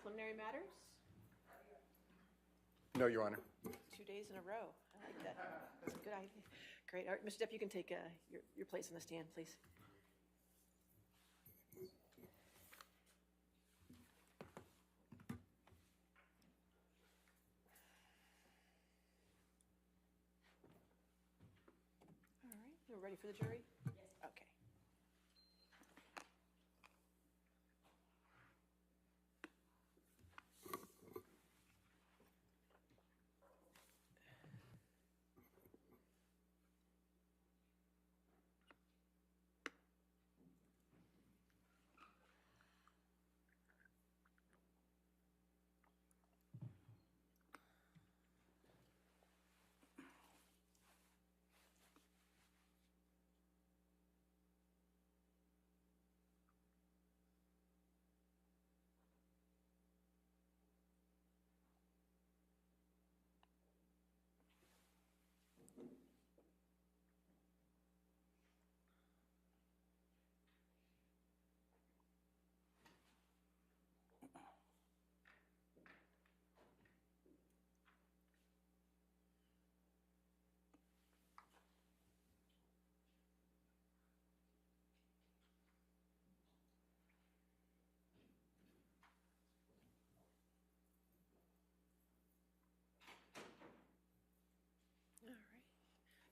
preliminary matters? No, Your Honor. 2 days in a row. I like that. That's a good idea. Great. All right, Mr. Depp, you can take your place on the stand, please. All right, we're ready for the jury? Yes. Okay.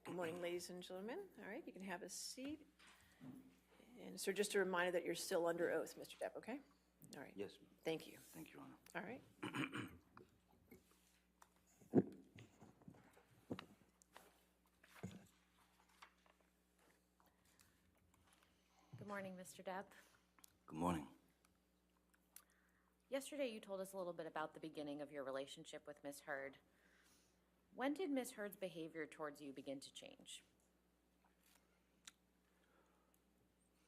Good morning, ladies and gentlemen. All right, you can have a seat. And so just a reminder that you're still under oath, Mr. Depp, okay? All right. Yes. Thank you. Thank you, Your Honor. All right. Good morning, Mr. Depp. Good morning. Yesterday, you told us a little bit about the beginning of your relationship with Ms. Heard. When did Ms. Heard's behavior towards you begin to change?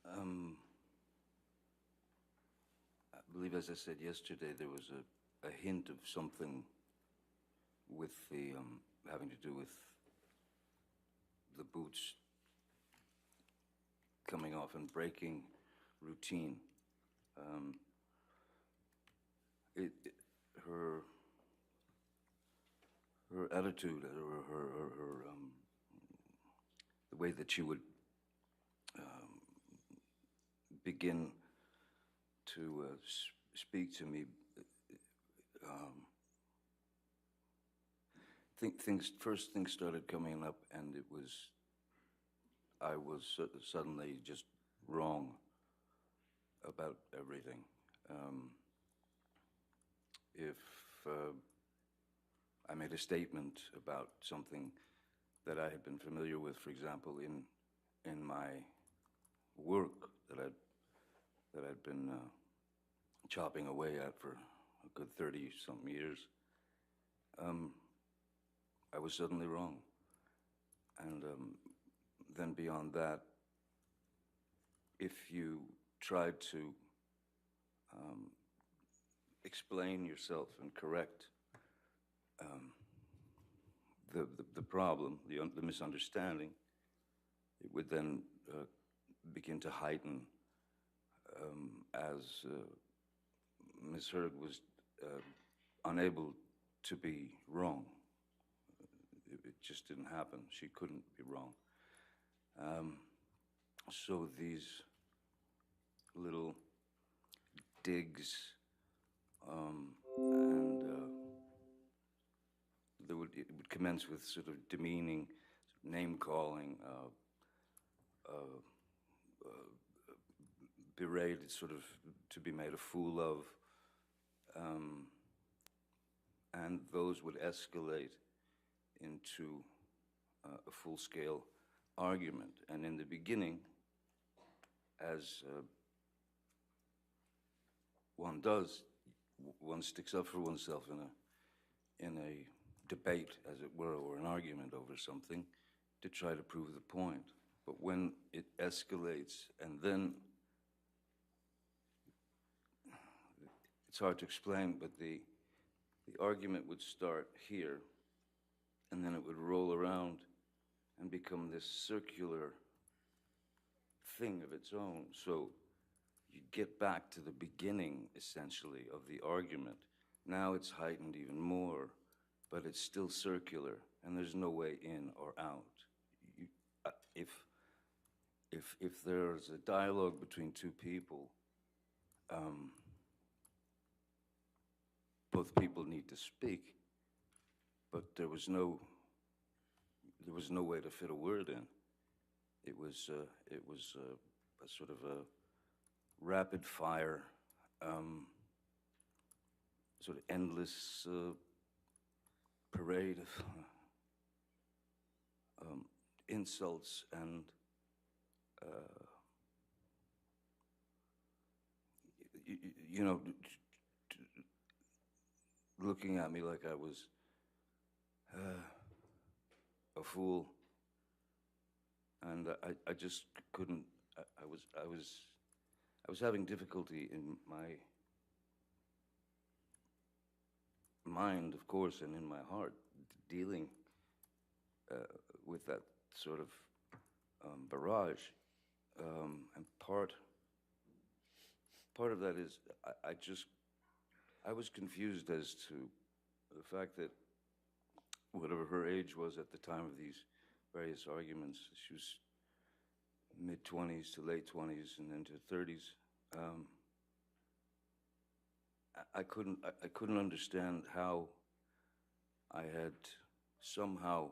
I believe, as I said yesterday, there was a hint of something with the having to do with the boots coming off and breaking routine. Her attitude, or the way that she would begin to speak to me, first things started coming up, and I was suddenly just wrong about everything. If I made a statement about something that I had been familiar with, for example, in my work that I'd been chopping away at for a good 30-something years, I was suddenly wrong. And then beyond that, if you tried to explain yourself and correct the problem, the misunderstanding, it would then begin to heighten as Ms. Heard was unable to be wrong. It just didn't happen. She couldn't be wrong. So these little digs, and it would commence with sort of demeaning, name-calling, berated, sort of to be made a fool of, and those would escalate into a full-scale argument. And in the beginning, as one does, one sticks up for oneself in a debate, as it were, or an argument over something to try to prove the point. But when it escalates, and then it's hard to explain, but the argument would start here, and then it would roll around and become this circular thing of its own. So you get back to the beginning, essentially, of the argument. Now it's heightened even more, but it's still circular, and there's no way in or out. You, if there's a dialogue between two people, both people need to speak, but there was no way to fit a word in. It was a sort of a rapid fire, sort of endless parade of insults and you know, looking at me like I was a fool, and I just couldn't. I was having difficulty in my mind, of course, and in my heart, dealing with that sort of barrage, and part of that is I was confused as to the fact that whatever her age was at the time of these various arguments, she was mid-20s to late 20s and into 30s. I couldn't understand how I had somehow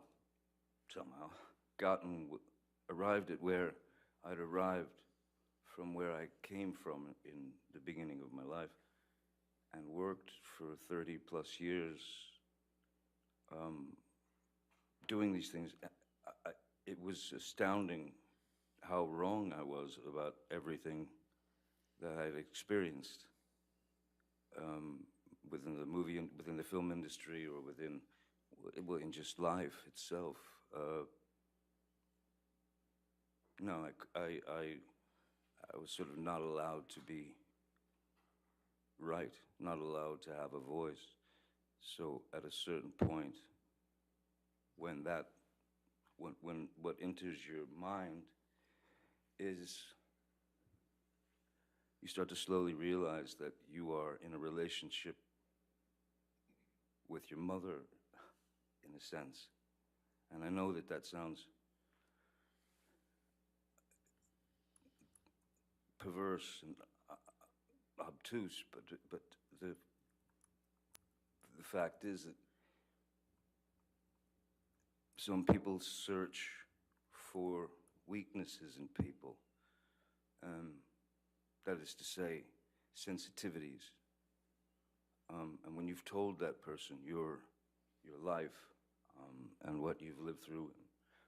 arrived at where I'd arrived from where I came from in the beginning of my life, and worked for 30 plus years doing these things. It was astounding how wrong I was about everything that I'd experienced within the movie and within the film industry, or in just life itself. No, I was sort of not allowed to be right, not allowed to have a voice. So at a certain point, when what enters your mind is, you start to slowly realize that you are in a relationship with your mother, in a sense. And I know that sounds perverse and obtuse, but the fact is that some people search for weaknesses in people. That is to say, sensitivities. And when you've told that person your life and what you've lived through, and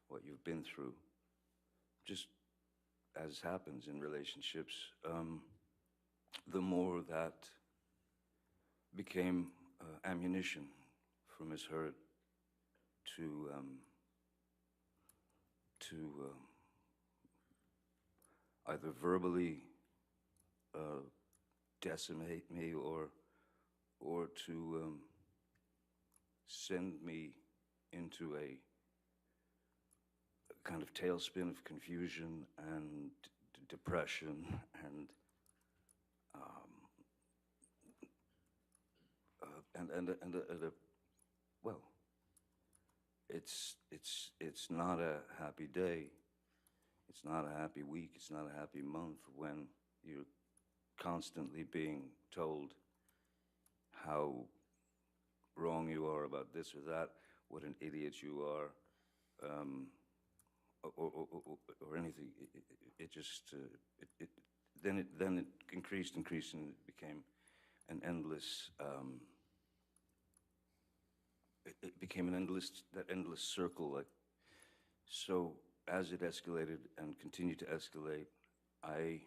what you've been through, just as happens in relationships, the more that became ammunition for Ms. Hurd to either verbally decimate me or to send me into a kind of tailspin of confusion and depression well, it's not a happy day. It's not a happy week. It's not a happy month when you're constantly being told how wrong you are about this or that, what an idiot you are, or anything. It just then it increased, and it became an endless. It became that endless circle. Like, so as it escalated and continued to escalate, I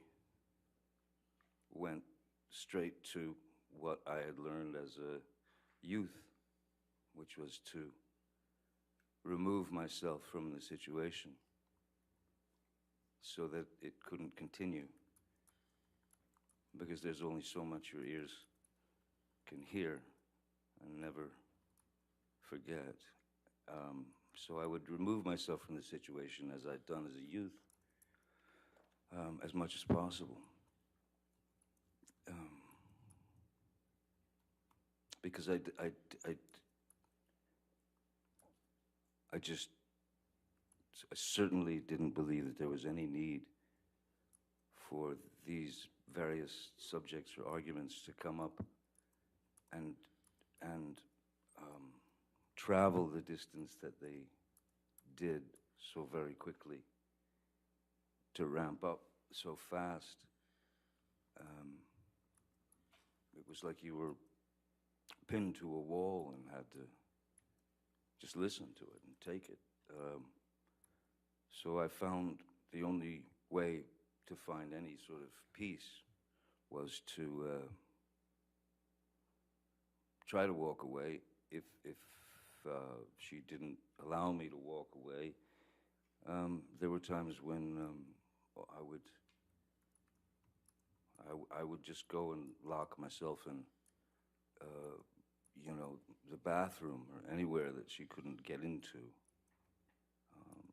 went straight to what I had learned as a youth, which was to remove myself from the situation so that it couldn't continue, because there's only so much your ears can hear and never forget. So I would remove myself from the situation, as I'd done as a youth, as much as possible. because I certainly didn't believe that there was any need for these various subjects or arguments to come up and travel the distance that they did so very quickly, to ramp up so fast. It was like you were pinned to a wall and had to just listen to it and take it. So I found the only way to find any sort of peace was to try to walk away. If she didn't allow me to walk away, there were times when I would just go and lock myself in, the bathroom or anywhere that she couldn't get into,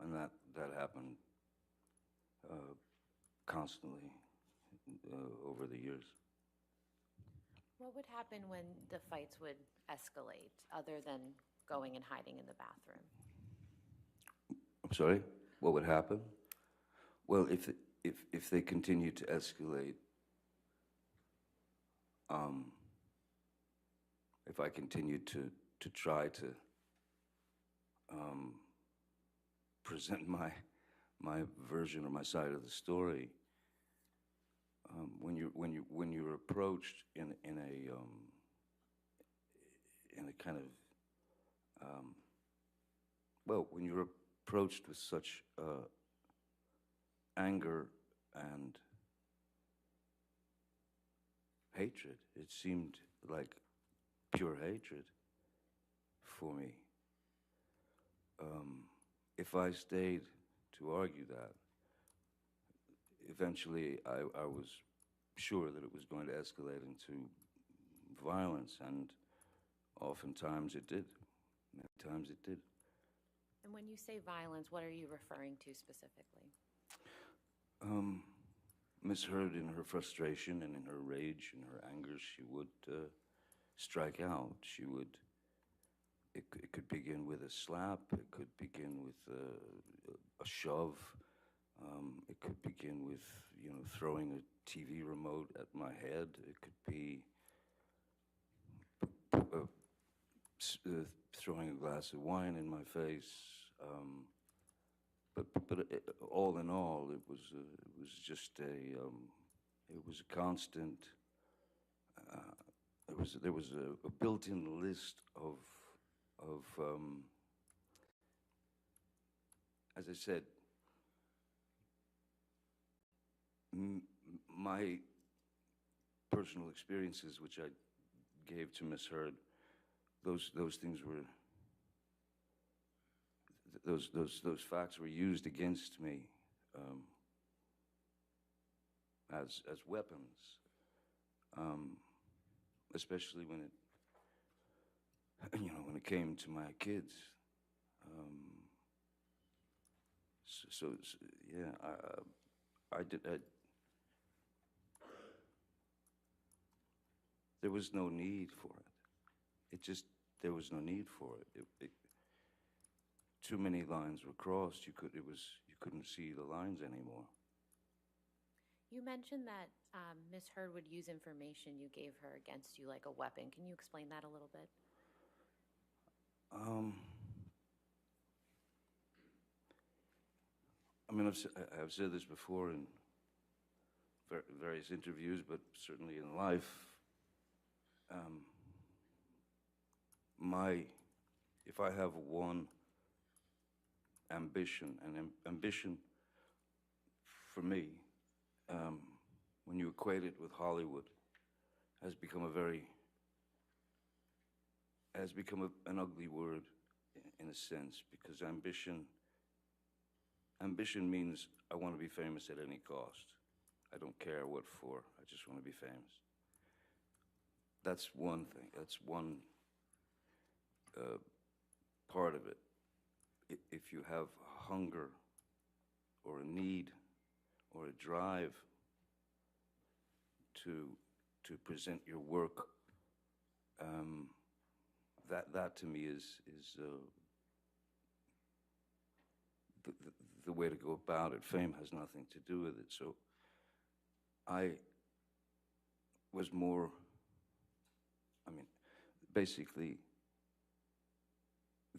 and that happened constantly over the years. What would happen when the fights would escalate, other than going and hiding in the bathroom? I'm sorry? What would happen? Well, if they continued to escalate, if I continued to try to present my version or my side of the story, when you're approached in a kind of when you're approached with such anger and hatred, it seemed like pure hatred for me. If I stayed to argue that, eventually I was sure that it was going to escalate into violence, and oftentimes it did. Many times it did. And when you say violence, what are you referring to specifically? Miss Heard, in her frustration and in her rage and her anger, she would strike out. She would. It could begin with a slap. It could begin with a shove. It could begin with throwing a TV remote at my head. It could be throwing a glass of wine in my face. But all in all, it was just it was a constant. There was a built-in list of as I said, my personal experiences, which I gave to Miss Heard, those things were. Those facts were used against me as weapons, especially when it came to my kids. Yeah, I did. There was no need for it. There was no need for it. Too many lines were crossed. You couldn't see the lines anymore. You mentioned that Ms. Heard would use information you gave her against you like a weapon. Can you explain that a little bit? I mean, I've said this before in various interviews, but certainly in life. If I have one ambition, and ambition for me, when you equate it with Hollywood, has become an ugly word in a sense, because ambition means I want to be famous at any cost. I don't care what for. I just want to be famous. That's one thing. That's one part of it. If you have hunger or a need or a drive to present your work that to me is the way to go about it. Fame has nothing to do with it. So I was more, I mean, basically,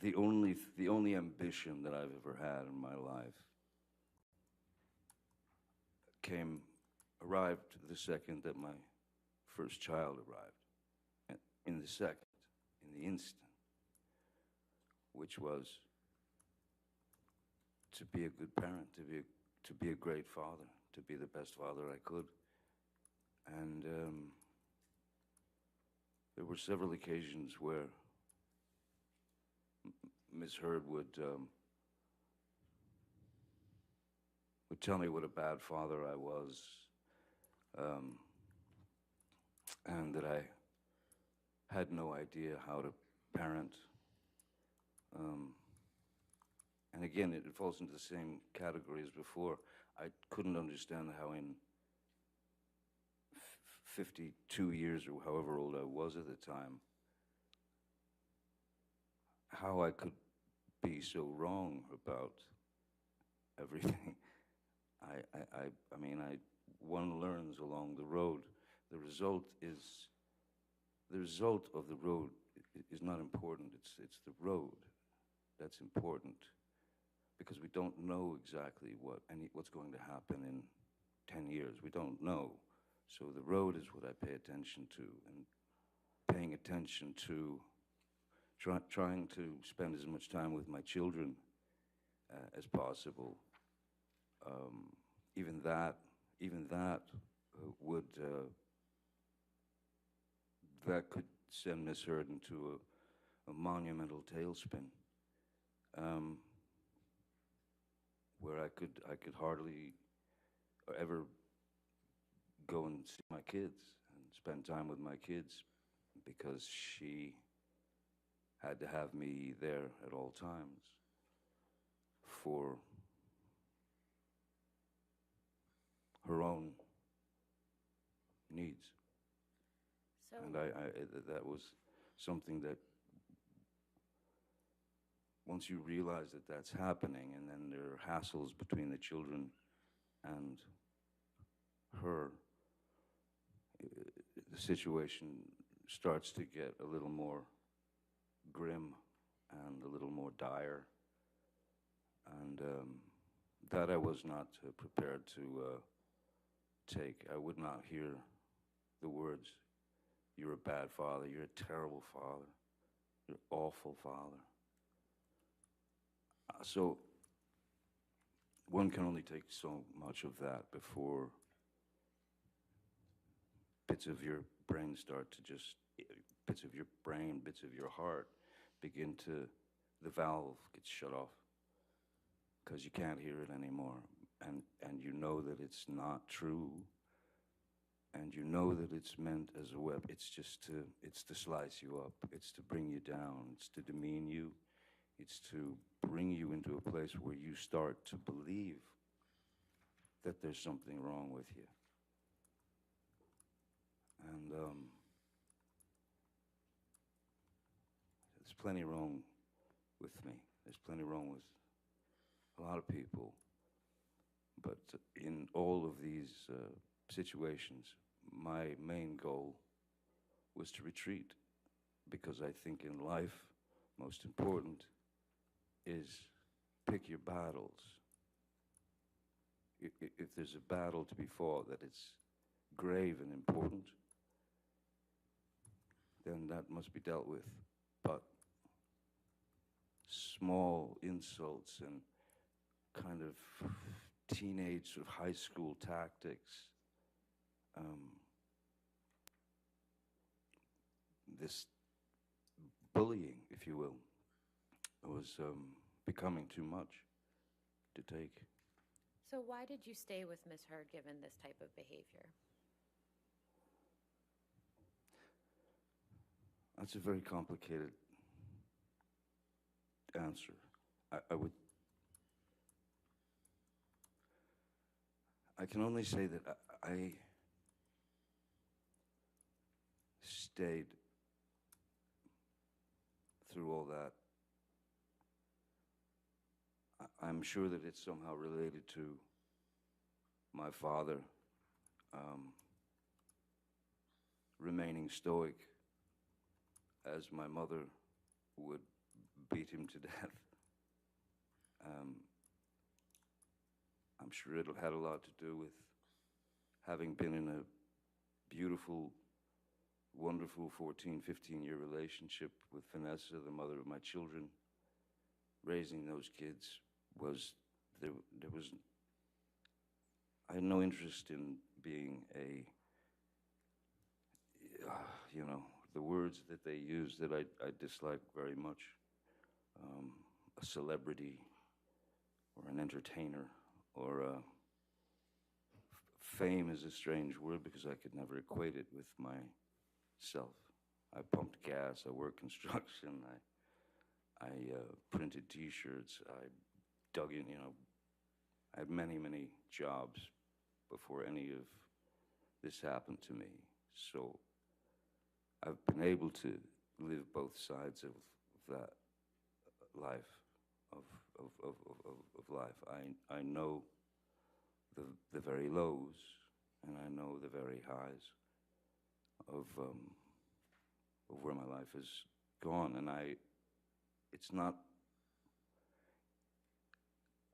the only ambition that I've ever had in my life arrived the second that my first child arrived. And in the second, in the instant, which was to be a good parent, to be a great father, to be the best father I could. And there were several occasions where Miss Heard would tell me what a bad father I was, and that I had no idea how to parent. And again, it falls into the same category as before. I couldn't understand how in 52 years, or however old I was at the time, how I could be so wrong about everything. I mean, one learns along the road. The result of the road is not important. It's the road that's important, because we don't know exactly what's going to happen in 10 years. We don't know. So the road is what I pay attention to, and paying attention to trying to spend as much time with my children as possible. Even that would that could send Miss Heard into a monumental tailspin, where I could hardly ever go and see my kids and spend time with my kids, because she had to have me there at all times for her own needs. So, And that was something that, once you realize that that's happening, and then there are hassles between the children and her, the situation starts to get a little more grim and a little more dire. And that I was not prepared to take. I would not hear the words, "You're a bad father, you're a terrible father, you're an awful father." So one can only take so much of that before bits of your brain start to just, bits of your brain, bits of your heart begin to, the valve gets shut off, because you can't hear it anymore. And you know that it's not true, and you know that it's meant as a weapon. It's to slice you up. It's to bring you down. It's to demean you. It's to bring you into a place where you start to believe that there's something wrong with you. And there's plenty wrong with me. There's plenty wrong with a lot of people. But in all of these situations, my main goal was to retreat, because I think in life, most important is pick your battles. If there's a battle to be fought that it's grave and important, then that must be dealt with. But small insults and kind of teenage sort of high school tactics, this bullying, if you will, was becoming too much to take. so why did you stay with Miss Heard given this type of behavior? That's a very complicated answer. I can only say that I stayed through all that, I'm sure that it's somehow related to my father remaining stoic as my mother would beat him to death. I'm sure it had a lot to do with having been in a beautiful, wonderful 14, 15-year relationship with Vanessa, the mother of my children. Raising those kids was, I had no interest in being the words that they use that I dislike very much, a celebrity or an entertainer, or fame is a strange word because I could never equate it with myself. I pumped gas, I worked construction, I printed T-shirts, I dug in, I had many, many jobs before any of this happened to me. So I've been able to live both sides of that life, of life. I know the very lows, and I know the very highs of where my life has gone, and it's not,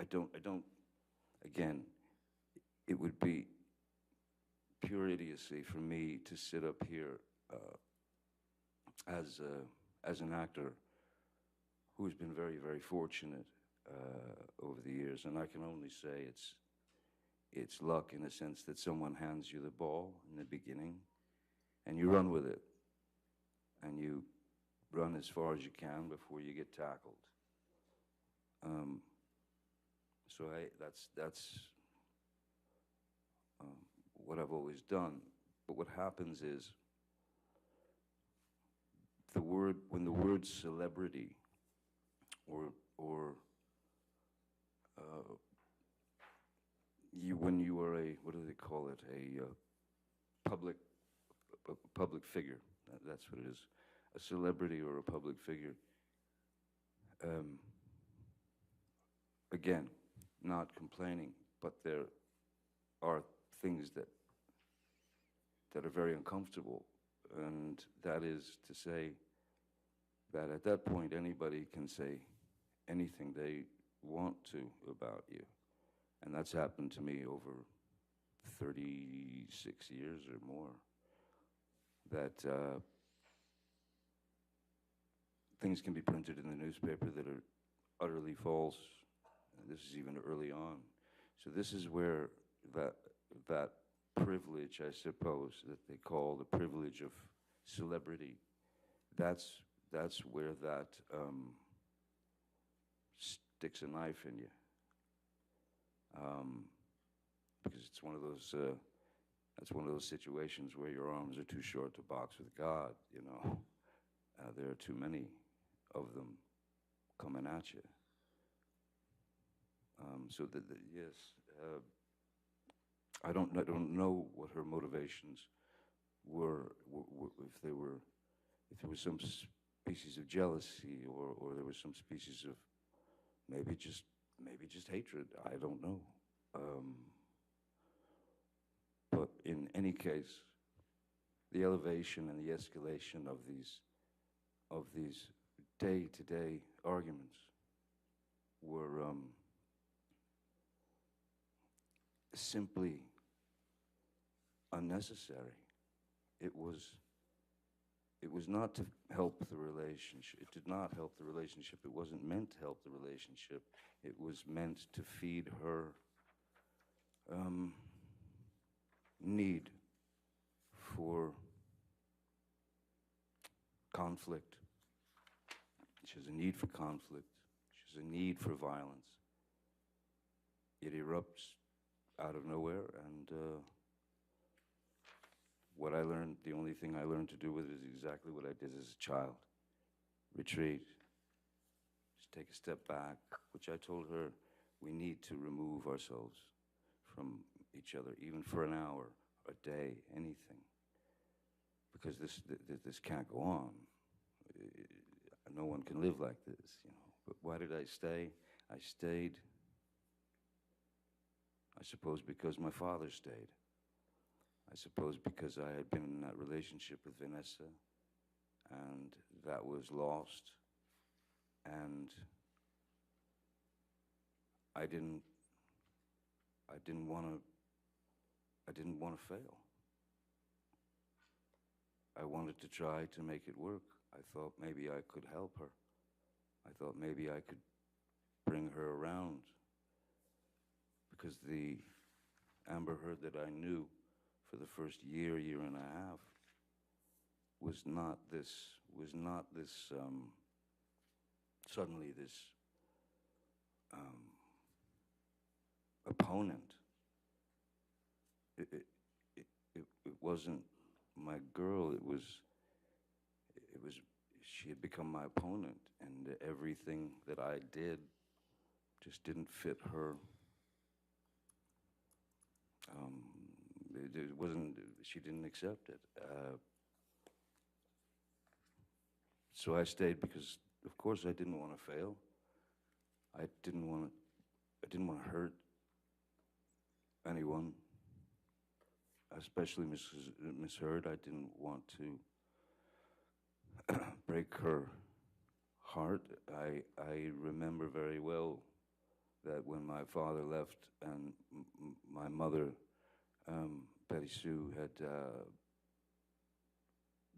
I don't, again, it would be pure idiocy for me to sit up here as an actor who's been very, very fortunate over the years, and I can only say it's luck in the sense that someone hands you the ball in the beginning, and you run with it, and you run as far as you can before you get tackled. So that's what I've always done. But what happens is when the word celebrity or when you are what do they call it, a public figure, that's what it is, a celebrity or a public figure, again, not complaining, but there are things that are very uncomfortable, and that is to say that at that point anybody can say anything they want to about you. And that's happened to me over 36 years or more, that things can be printed in the newspaper that are utterly false. And this is even early on. So this is where that privilege, I suppose, that they call the privilege of celebrity, that's where that sticks a knife in you. Because it's one of those, that's one of those situations where your arms are too short to box with God, there are too many of them coming at you. So yes, I don't know what her motivations were, if there was some species of jealousy, or there was some species of maybe just hatred. I don't know. But in any case, the elevation and the escalation of these day-to-day arguments were simply unnecessary. It was not to help the relationship. It did not help the relationship. It wasn't meant to help the relationship. It was meant to feed her need for conflict. She has a need for conflict. She has a need for violence. It erupts out of nowhere, and what I learned, the only thing I learned to do with it is exactly what I did as a child. Retreat. Just take a step back, which I told her, we need to remove ourselves from each other, even for an hour, a day, anything. Because this can't go on. no one can live like this, you know. But why did I stay? I stayed, I suppose, because my father stayed. I suppose because I had been in that relationship with Vanessa, and that was lost, and I didn't want to fail. I wanted to try to make it work. I thought maybe I could help her. I thought maybe I could bring her around, because the Amber Heard that I knew for the first year and a half was not this suddenly this opponent. It wasn't my girl. It was she had become my opponent, and everything that I did just didn't fit her. It wasn't. She didn't accept it. So I stayed because, of course, I didn't want to fail. I didn't want to hurt anyone, especially Miss Heard. I didn't want to break her heart. I remember very well that when my father left and my mother, Betty Sue, had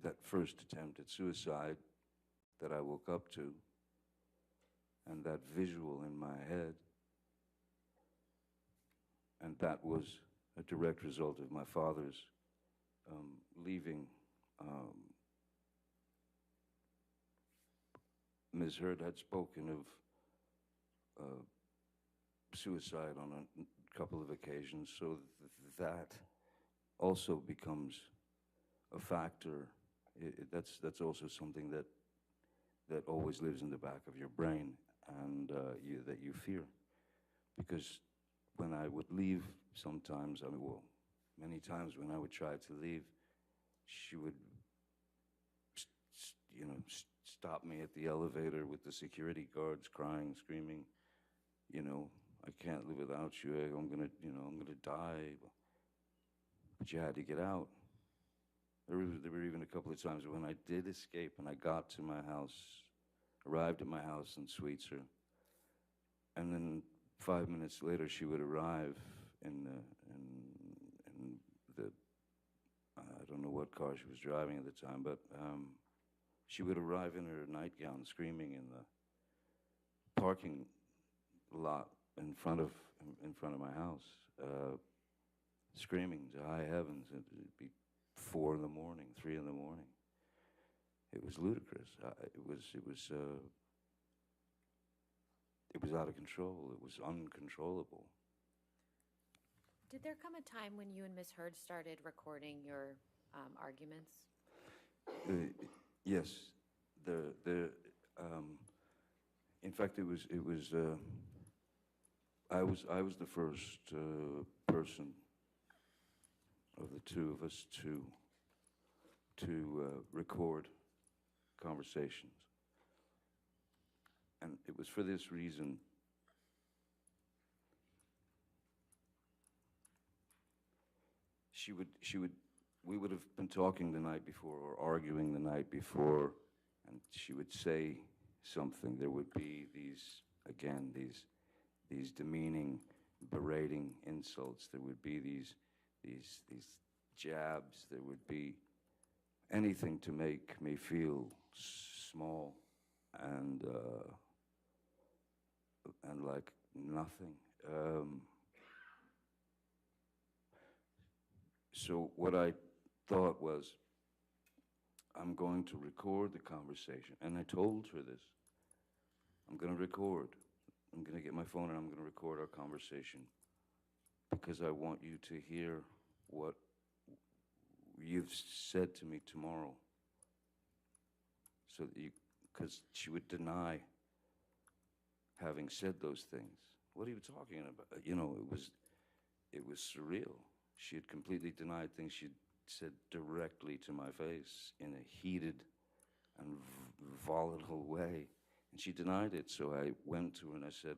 that first attempt at suicide that I woke up to, and that visual in my head, and that was a direct result of my father's leaving. Ms. Heard had spoken of suicide on a couple of occasions, so that also becomes a factor. That's also something that always lives in the back of your brain, and that you fear. Because when I would leave sometimes, many times when I would try to leave, she would, stop me at the elevator with the security guards, crying, screaming, I can't live without you. I'm gonna die. But you had to get out. There were even a couple of times when I did escape and I got to my house, arrived at my house in Sweetser, and then 5 minutes later she would arrive in the I don't know what car she was driving at the time, but she would arrive in her nightgown, screaming in the parking lot in front of my house, screaming to high heavens. It'd be 4 in the morning, 3 in the morning. It was ludicrous. It was out of control. It was uncontrollable. Did there come a time when you and Miss Heard started recording your arguments? Yes. In fact, I was the first person of the two of us to record conversations, and it was for this reason. We would have been talking the night before or arguing the night before, and she would say something. There would be these demeaning, berating insults. There would be these jabs. There would be anything to make me feel small and like nothing. So what I thought was, I'm going to record the conversation. And I told her this. I'm going to record. I'm going to get my phone and I'm going to record our conversation, because I want you to hear what you've said to me tomorrow. So that because she would deny having said those things. What are you talking about? It was surreal. She had completely denied things she'd said directly to my face in a heated and volatile way. And she denied it, so I went to her and I said,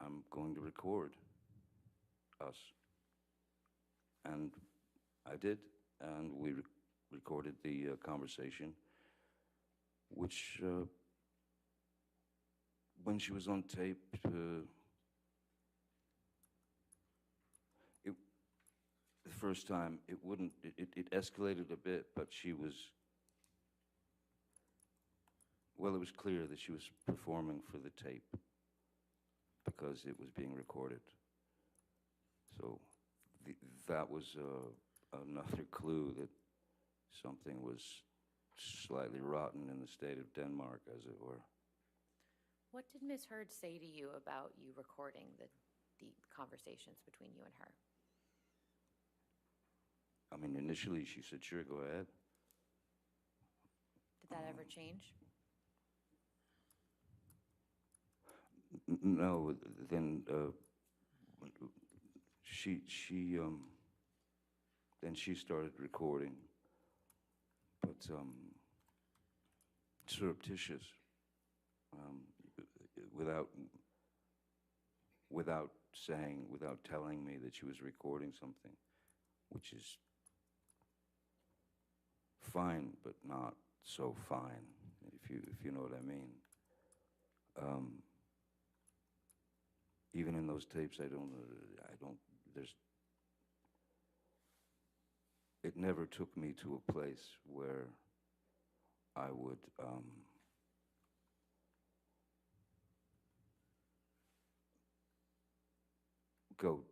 I'm going to record us. And I did, and we recorded the conversation, which, when she was on tape, the first time, it escalated a bit, but she was, well, it was clear that she was performing for the tape because it was being recorded. So that was another clue that something was slightly rotten in the state of Denmark, as it were. What did Ms. Heard say to you about you recording the conversations between you and her? I mean, initially she said, sure, go ahead. Did that ever change? No, then then she started recording, but surreptitious, without saying, without telling me that she was recording something, which is fine, but not so fine, if you know what I mean. Even in those tapes, it never took me to a place where I would go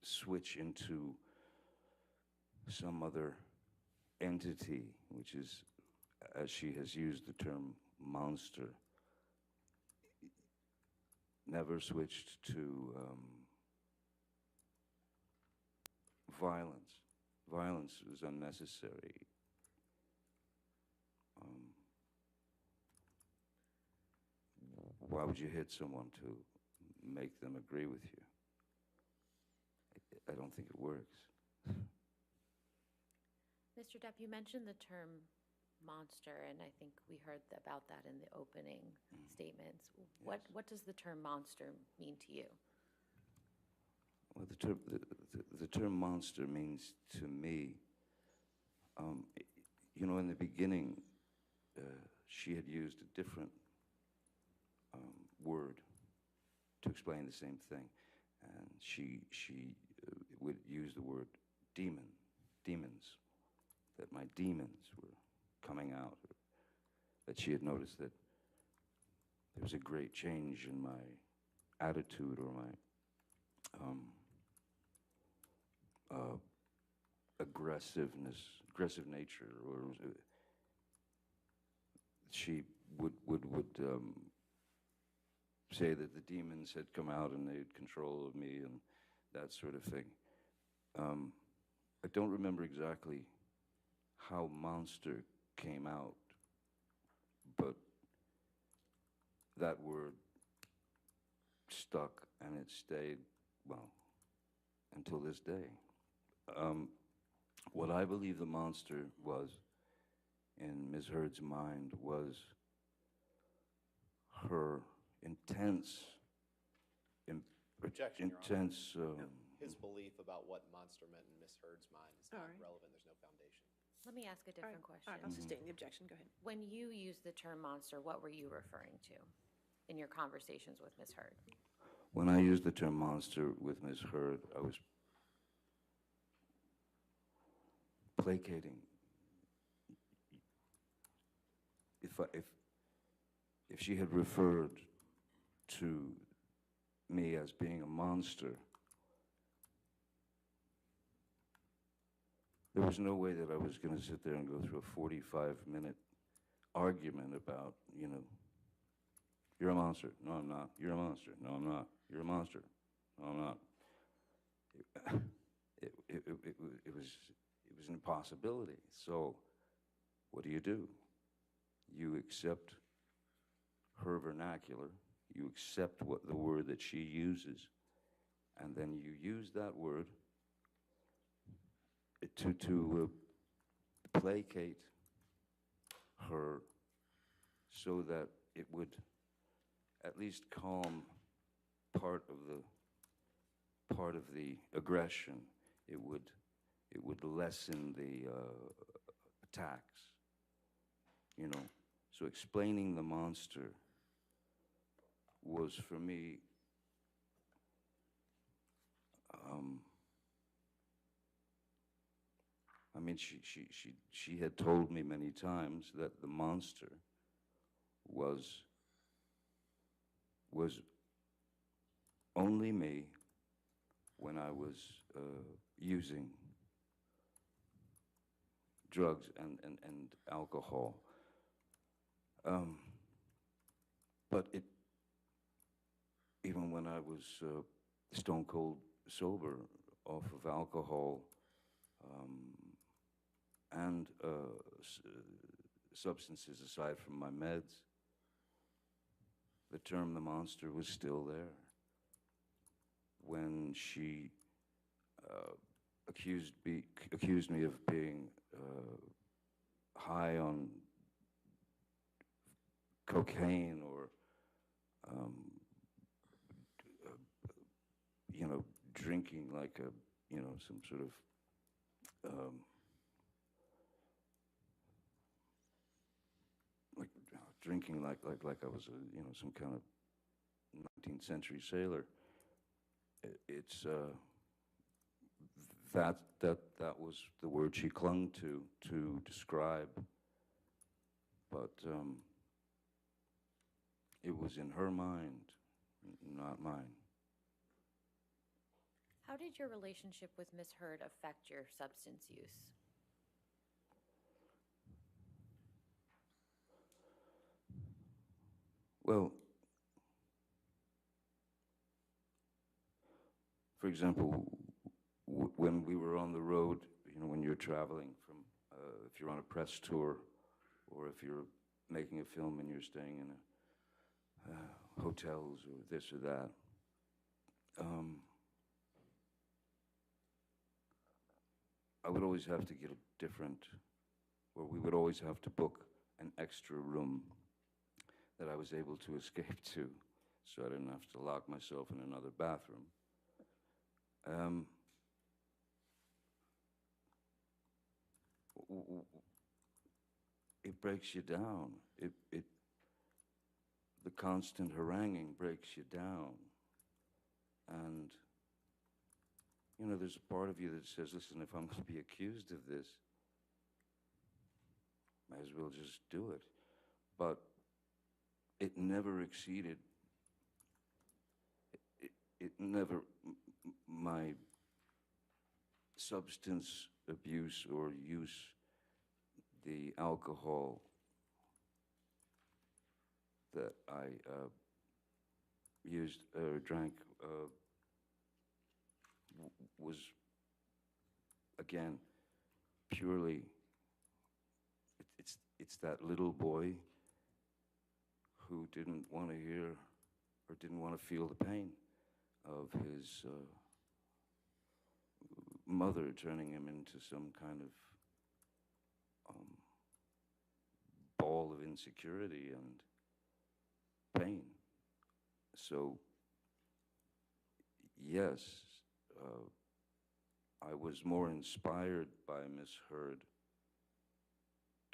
switch into some other entity, which is, as she has used the term, monster. Never switched to violence. Violence was unnecessary. Why would you hit someone to make them agree with you? I don't think it works. Mr. Depp, you mentioned the term monster, and I think we heard about that in the opening statements. What does the term monster mean to you? Well, the term monster means to me, in the beginning, she had used a different word to explain the same thing, and she would use the word demons, that my demons were coming out, that she had noticed that there was a great change in my attitude or my aggressive nature, or she would say that the demons had come out and they had control of me and that sort of thing. I don't remember exactly how monster came out, but that word stuck and it stayed, well, until this day. What I believe the monster was in Ms. Heard's mind was her intense, Objection, Your Honor. intense. His belief about what monster meant in Miss Heard's mind is not All right. relevant. There's no foundation. Let me ask a different All question. right, I'll sustain the objection, go ahead. When you use the term monster, what were you referring to in your conversations with Ms. Heard? When I used the term monster with Ms. Heard, I was placating. If she had referred to me as being a monster, there was no way that I was going to sit there and go through a 45-minute argument about, you're a monster. No, I'm not. You're a monster. No, I'm not. You're a monster. No, I'm not. It was an impossibility. So what do? You accept her vernacular. You accept the word that she uses, and then you use that word to placate her so that it would at least calm part of the aggression. It would lessen the attacks, you know. So explaining the monster was for me I mean, she had told me many times that the monster was only me when I was using drugs and alcohol. But even when I was stone cold sober off of alcohol and substances aside from my meds, the term the monster was still there. When she accused me of being high on cocaine or you know, drinking like a, you know, some sort of like drinking like I was a, you know, some kind of 19th century sailor. It's that was the word she clung to describe, but it was in her mind, not mine. How did your relationship with Miss Heard affect your substance use? Well, for example, when we were on the road, you know, when you're traveling from, if you're on a press tour, or if you're making a film and you're staying in hotels or this or that, I would always have to get a different, or we would always have to book an extra room that I was able to escape to, so I didn't have to lock myself in another bathroom. It breaks you down. The constant haranguing breaks you down. And, you know, there's a part of you that says, listen, if I'm going to be accused of this, might as well just do it. But it never exceeded, it never, my substance abuse or use, the alcohol that I used or drank was, again, purely, it's that little boy who didn't want to hear or didn't want to feel the pain of his mother turning him into some kind of ball of insecurity and pain. So, yes, I was more inspired by Miss Heard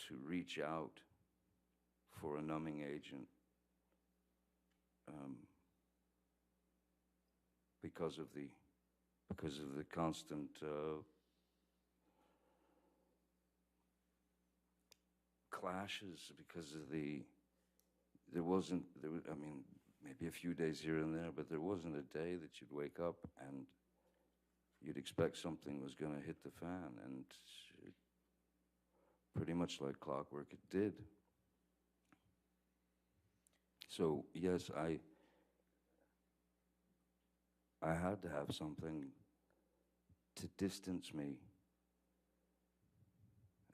to reach out for a numbing agent because of the constant clashes, because of I mean, maybe a few days here and there, but there wasn't a day that you'd wake up and you'd expect something was going to hit the fan, and pretty much like clockwork it did. So yes, I had to have something to distance me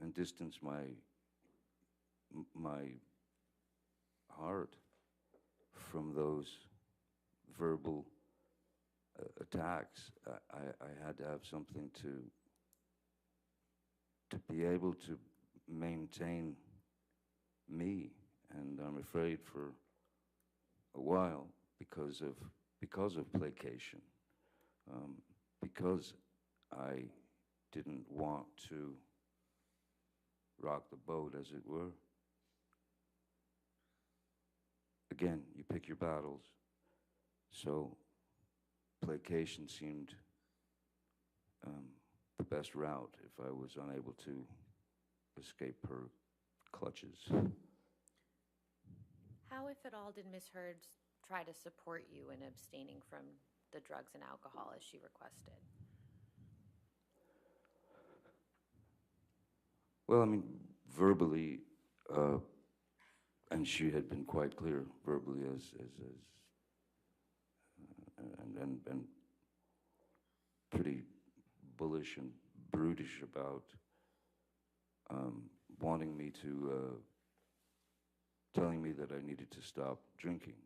and distance my heart from those verbal attacks. I had to have something to be able to maintain me, and I'm afraid for a while because of placation, because I didn't want to rock the boat, as it were. Again, you pick your battles. So placation seemed the best route if I was unable to escape her clutches. How, if at all, did Ms. Heard try to support you in abstaining from the drugs and alcohol as she requested? Well, I mean, verbally, and she had been quite clear verbally and pretty bullish and brutish about wanting me to, telling me that I needed to stop drinking.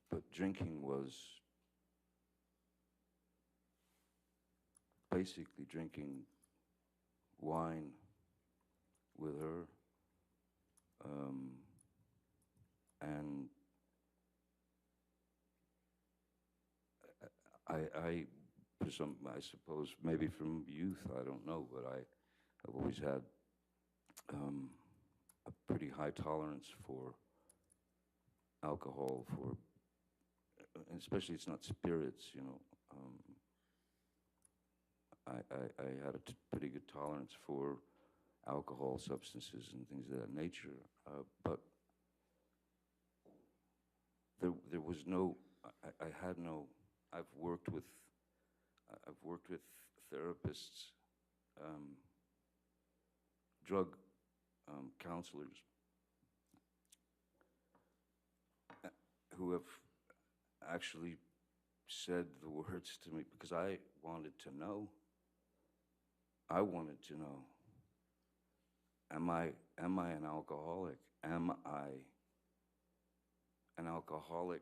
But drinking was basically drinking wine with her, and I suppose maybe from youth, I don't know, but I've always had a pretty high tolerance for alcohol, and especially it's not spirits, you know. I had a pretty good tolerance for alcohol, substances, and things of that nature, but there was no. I had no. I've worked with therapists, drug counselors who have actually said the words to me because I wanted to know. I wanted to know, am I an alcoholic? Am I an alcoholic?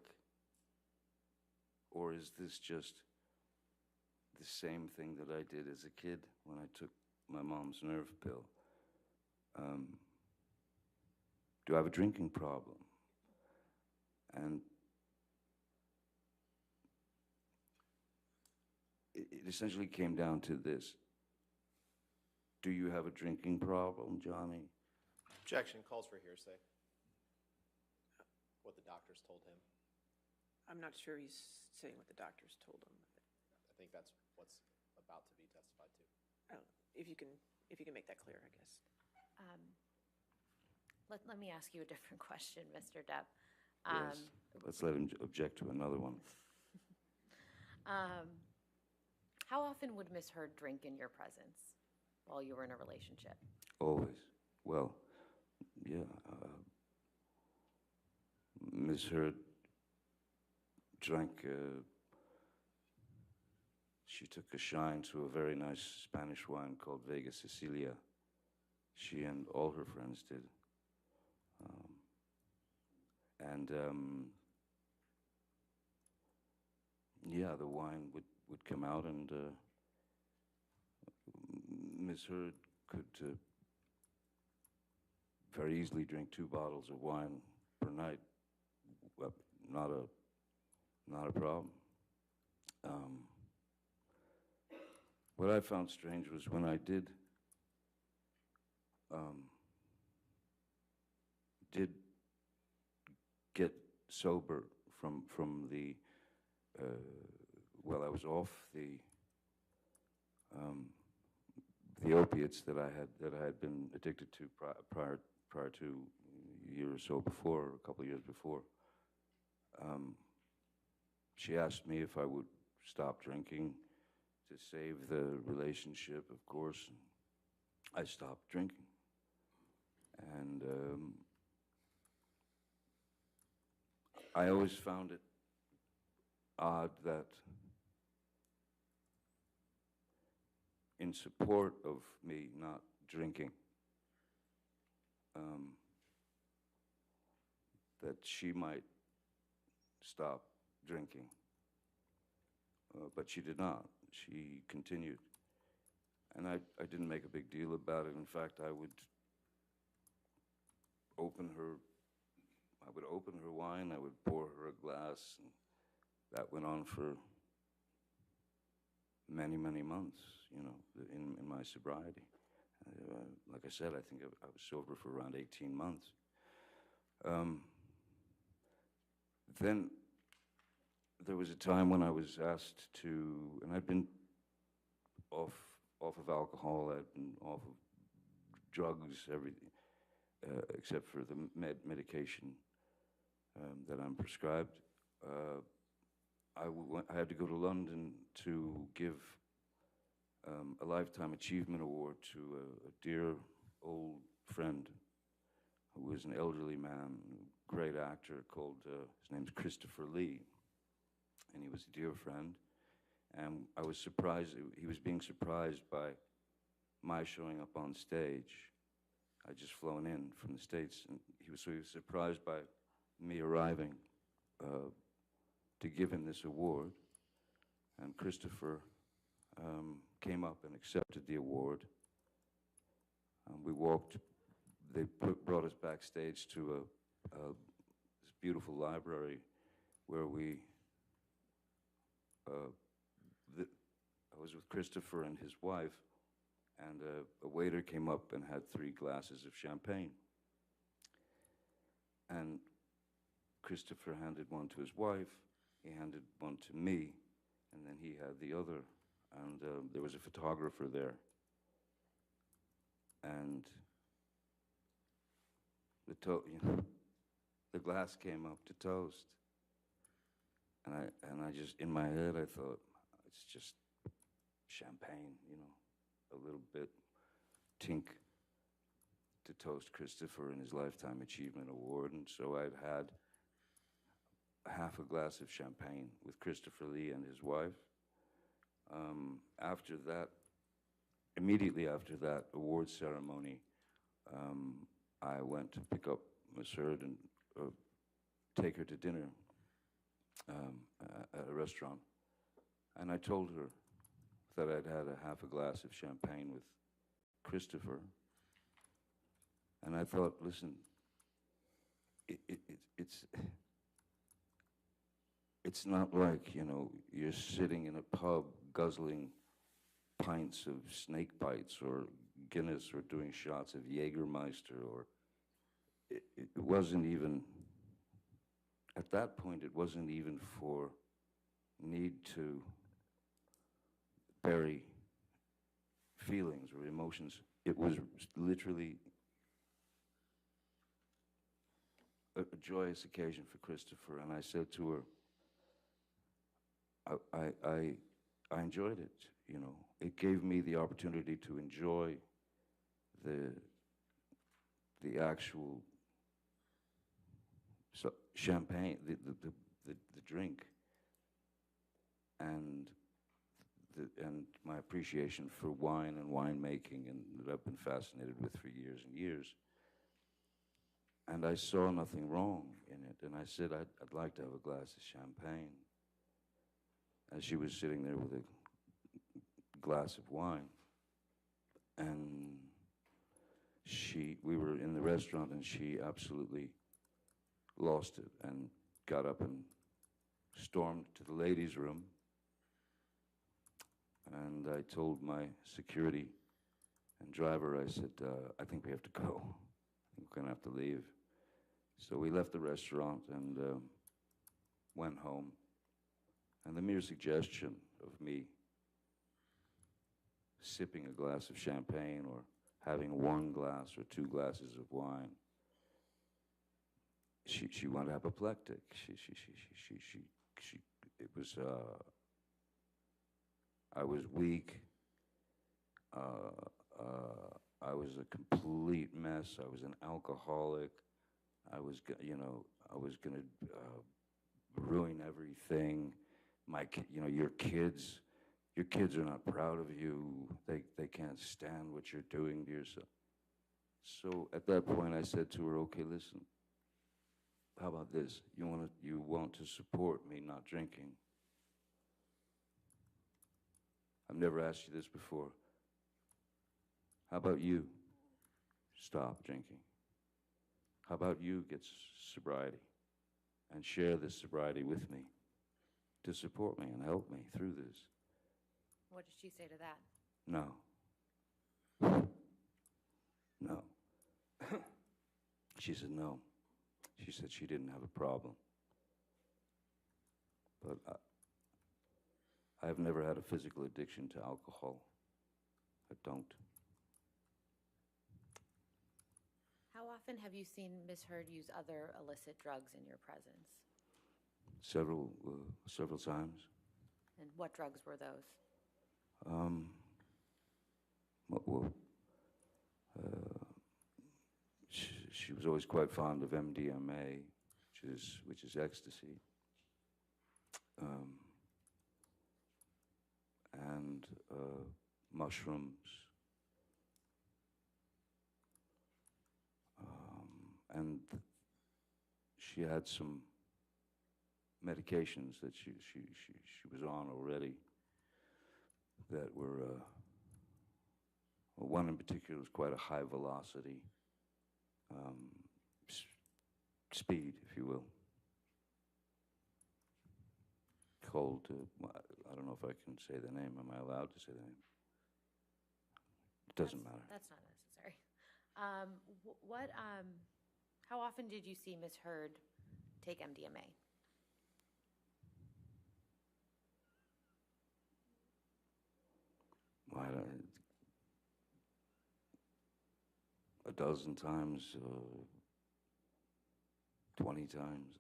Or is this just the same thing that I did as a kid when I took my mom's nerve pill? Do I have a drinking problem? And it essentially came down to this. Do you have a drinking problem, Johnny? Objection, calls for hearsay. What the doctors told him. I'm not sure he's saying what the doctors told him. I think that's what's about to be testified to. If you can make that clear, I guess. Let me ask you a different question, Mr. Depp. Yes. Let's let him object to another one. How often would Ms. Heard drink in your presence while you were in a relationship? Always. Well, yeah. Ms. Heard drank, she took a shine to a very nice Spanish wine called Vega Sicilia. She and all her friends did. Yeah, the wine would come out, and Ms. Heard could very easily drink 2 bottles of wine per night. Well, not a problem. What I found strange was when I did get sober from the I was off the opiates that I had been addicted to prior to a year or so before, a couple of years before. She asked me if I would stop drinking to save the relationship, of course. I stopped drinking. And I always found it odd that in support of me not drinking, that she might stop drinking. But she did not. She continued. And I didn't make a big deal about it. In fact, I would open her wine, I would pour her a glass, and that went on for many, many months, you know, in my sobriety. Like I said, I think I was sober for around 18 months. Then there was a time when I was asked to, and I'd been off of alcohol, I'd been off of drugs, everything, except for the medication that I'm prescribed. I had to go to London to give a Lifetime Achievement Award to a dear old friend who was an elderly man, great actor called, his name's Christopher Lee, and he was a dear friend. And I was surprised, he was being surprised by my showing up on stage. I'd just flown in from the States, and he was surprised by me arriving to give him this award. And Christopher came up and accepted the award. We walked, they brought us backstage to this beautiful library where I was with Christopher and his wife, and a waiter came up and had 3 glasses of champagne. And Christopher handed one to his wife, he handed one to me, and then he had the other. And there was a photographer there. And the glass came up to toast. And I just, in my head, I thought, it's just champagne, you know, a little bit tink to toast Christopher and his Lifetime Achievement Award. And so I'd had half a glass of champagne with Christopher Lee and his wife. After that, immediately after that award ceremony, I went to pick up Miss Heard and take her to dinner at a restaurant. And I told her that I'd had a half a glass of champagne with Christopher. And I thought, listen, it's not like, you know, you're sitting in a pub guzzling pints of snake bites or Guinness or doing shots of Jägermeister, or it wasn't even, at that point, it wasn't even for need to bury feelings or emotions. It was literally a joyous occasion for Christopher, and I said to her, I enjoyed it, you know. It gave me the opportunity to enjoy the actual champagne, the drink, and my appreciation for wine and winemaking, and that I've been fascinated with for years and years. And I saw nothing wrong in it, and I said I'd like to have a glass of champagne. And she was sitting there with a glass of wine, and we were in the restaurant, and she absolutely lost it and got up and stormed to the ladies' room. And I told my security and driver, I said, I think we have to go. I think we're gonna have to leave. So we left the restaurant and went home. And the mere suggestion of me sipping a glass of champagne or having 1 glass or 2 glasses of wine, she went apoplectic. It was, I was weak. I was a complete mess. I was an alcoholic. I was gonna ruin everything. Your kids are not proud of you. They can't stand what you're doing to yourself. So at that point I said to her, okay, listen, how about this? You want to support me not drinking? I've never asked you this before. How about you stop drinking? How how about you get sobriety and share this sobriety with me to support me and help me through this? What did she say to that? No. No. She said no. She said she didn't have a problem. But I've never had a physical addiction to alcohol. I don't. How often have you seen Ms. Heard use other illicit drugs in your presence? Several times. And what drugs were those? Well, she was always quite fond of MDMA, which is ecstasy, and mushrooms, and she had some medications that she was on already that were, well, one in particular was quite a high velocity speed, if you will, called, I don't know if I can say the name. Am I allowed to say the name? It doesn't matter. That's not necessary. How often did you see Ms. Heard take MDMA? Well, a dozen times, 20 times,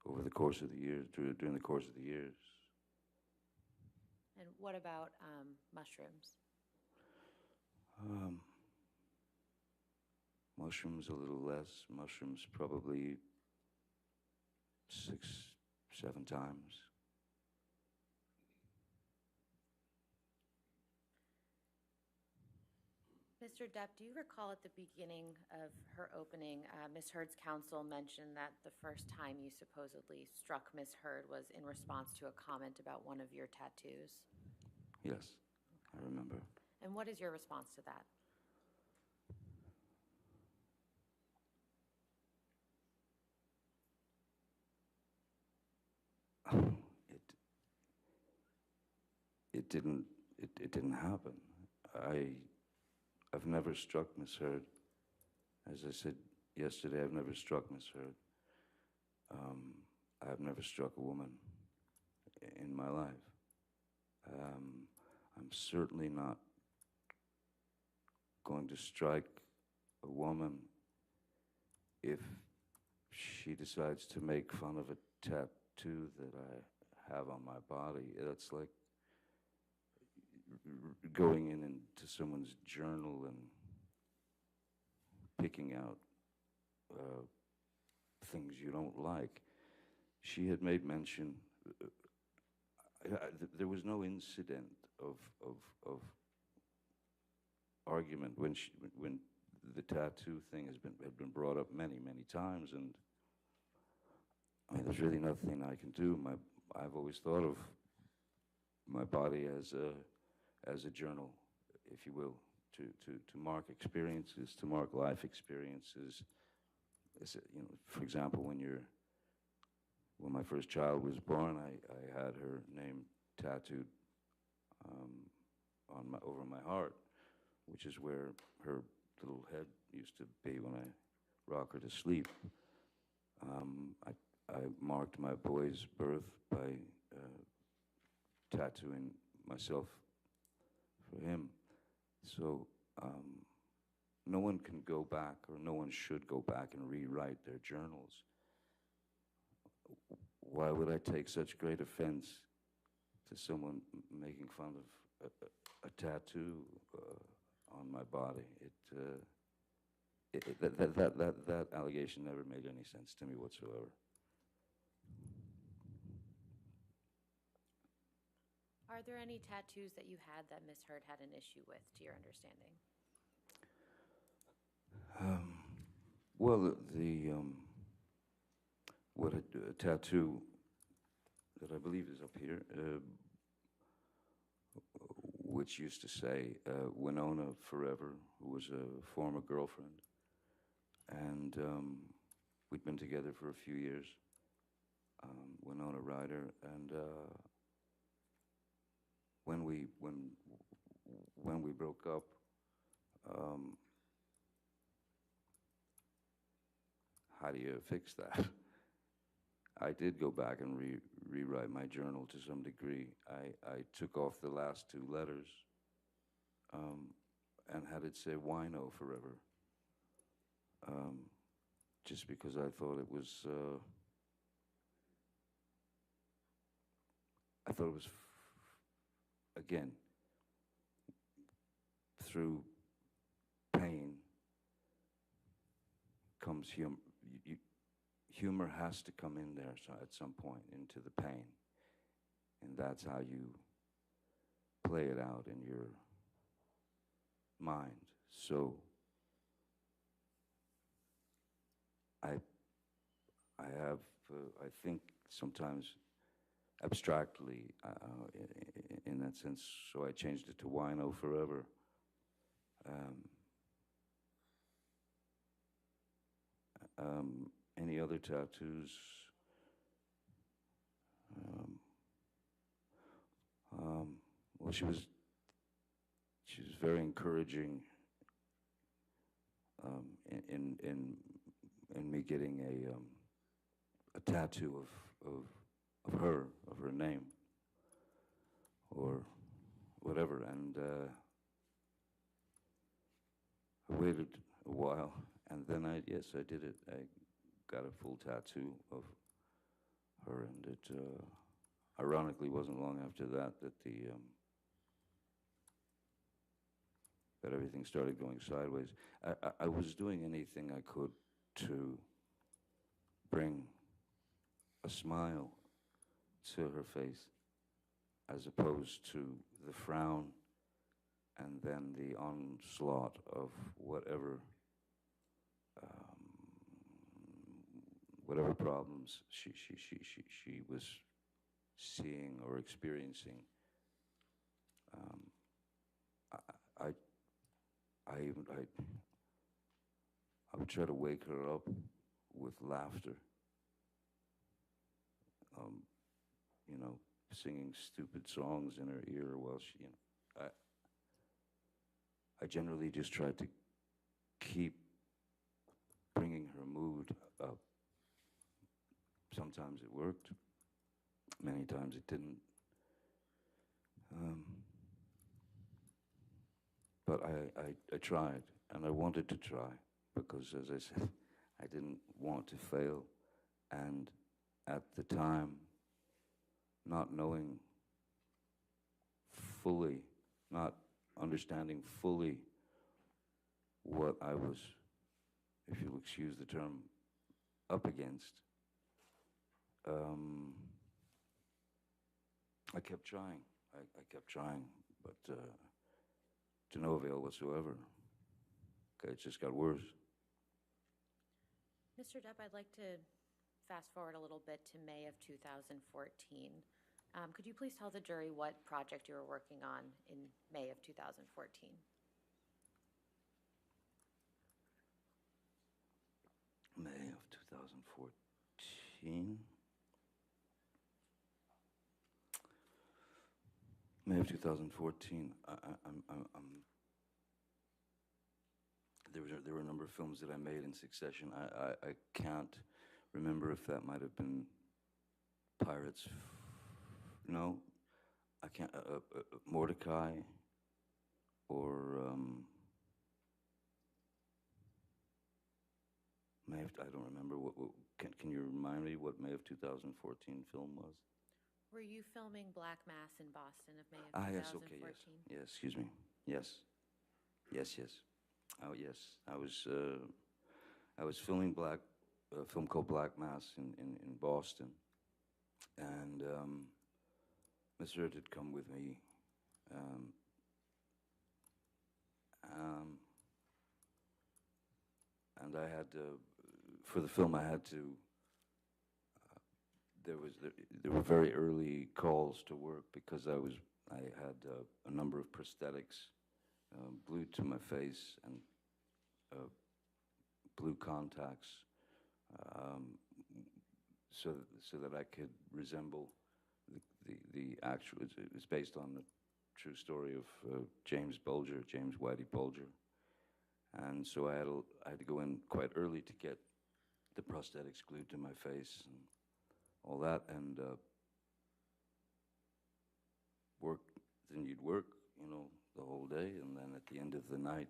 over the course of the years, during the course of the years. And what about mushrooms? Mushrooms a little less. Mushrooms probably 6, 7 times. Mr. Depp, do you recall at the beginning of her opening, Ms. Heard's counsel mentioned that the first time you supposedly struck Ms. Heard was in response to a comment about one of your tattoos? Yes, I remember. And what is your response to that? It didn't happen. I've never struck Miss Heard. As I said yesterday, I've never struck Miss Heard. I've never struck a woman in my life. I'm certainly not going to strike a woman if she decides to make fun of a tattoo that I have on my body. That's like going into someone's journal and picking out things you don't like. She had made mention, there was no incident of argument when the tattoo thing had been brought up many times, and I mean, there's really nothing I can do. I've always thought of my body as a journal, if you will, to mark experiences, to mark life experiences. For example, when my first child was born, I had her name tattooed over my heart, which is where her little head used to be when I rock her to sleep. I marked my boy's birth by tattooing myself for him. So no one can go back, or no one should go back and rewrite their journals. Why would I take such great offense to someone making fun of a tattoo on my body? That allegation never made any sense to me whatsoever. Are there any tattoos that you had that Ms. Heard had an issue with, to your understanding? Well, a tattoo that I believe is up here, which used to say Winona Forever, who was a former girlfriend. and we'd been together for a few years. Winona Ryder, and when we broke up, how do you fix that? I did go back and rewrite my journal to some degree. I took off the last two letters and had it say wino forever, just because I thought it was again, through pain comes humor. Humor has to come in there at some point into the pain, and that's how you play it out in your mind. So I have, I think sometimes abstractly in that sense, so I changed it to wino forever. Any other tattoos? Well, she was very encouraging in me getting a tattoo of her name or whatever, and I waited a while, and then I did it. I got a full tattoo of her, and it ironically wasn't long after that that everything started going sideways. I was doing anything I could to bring a smile to her face, as opposed to the frown and then the onslaught of whatever problems she was seeing or experiencing. I would try to wake her up with laughter, singing stupid songs in her ear while she, I generally just tried to keep bringing her mood up. Sometimes it worked, many times it didn't. But I tried, and I wanted to try, because, as I said, I didn't want to fail. And at the time, not knowing fully, not understanding fully what I was, if you'll excuse the term, up against, I kept trying. I kept trying, but to no avail whatsoever. Okay, it just got worse. Mr. Depp, I'd like to fast forward a little bit to May of 2014. Could you please tell the jury what project you were working on in May of 2014? May of 2014. May of 2014. There were a number of films that I made in succession. I can't remember if that might have been Pirates. No, I can't. Mordecai, or May of, I don't remember. Can you remind me what May of 2014 film was? Were you filming Black Mass in Boston of May of 2014? Yes, okay, yes. Yes, excuse me. Yes. Yes. Oh, yes. I was filming a film called Black Mass in Boston. And Miss Hurt had come with me. And I had to, for the film, I had to, there were very early calls to work, because I had a number of prosthetics glued to my face and blue contacts, so that I could resemble the actual. It's based on the true story of James Whitey Bulger, and so I had to go in quite early to get the prosthetics glued to my face and all that, and work. Then you'd work, the whole day, and then at the end of the night,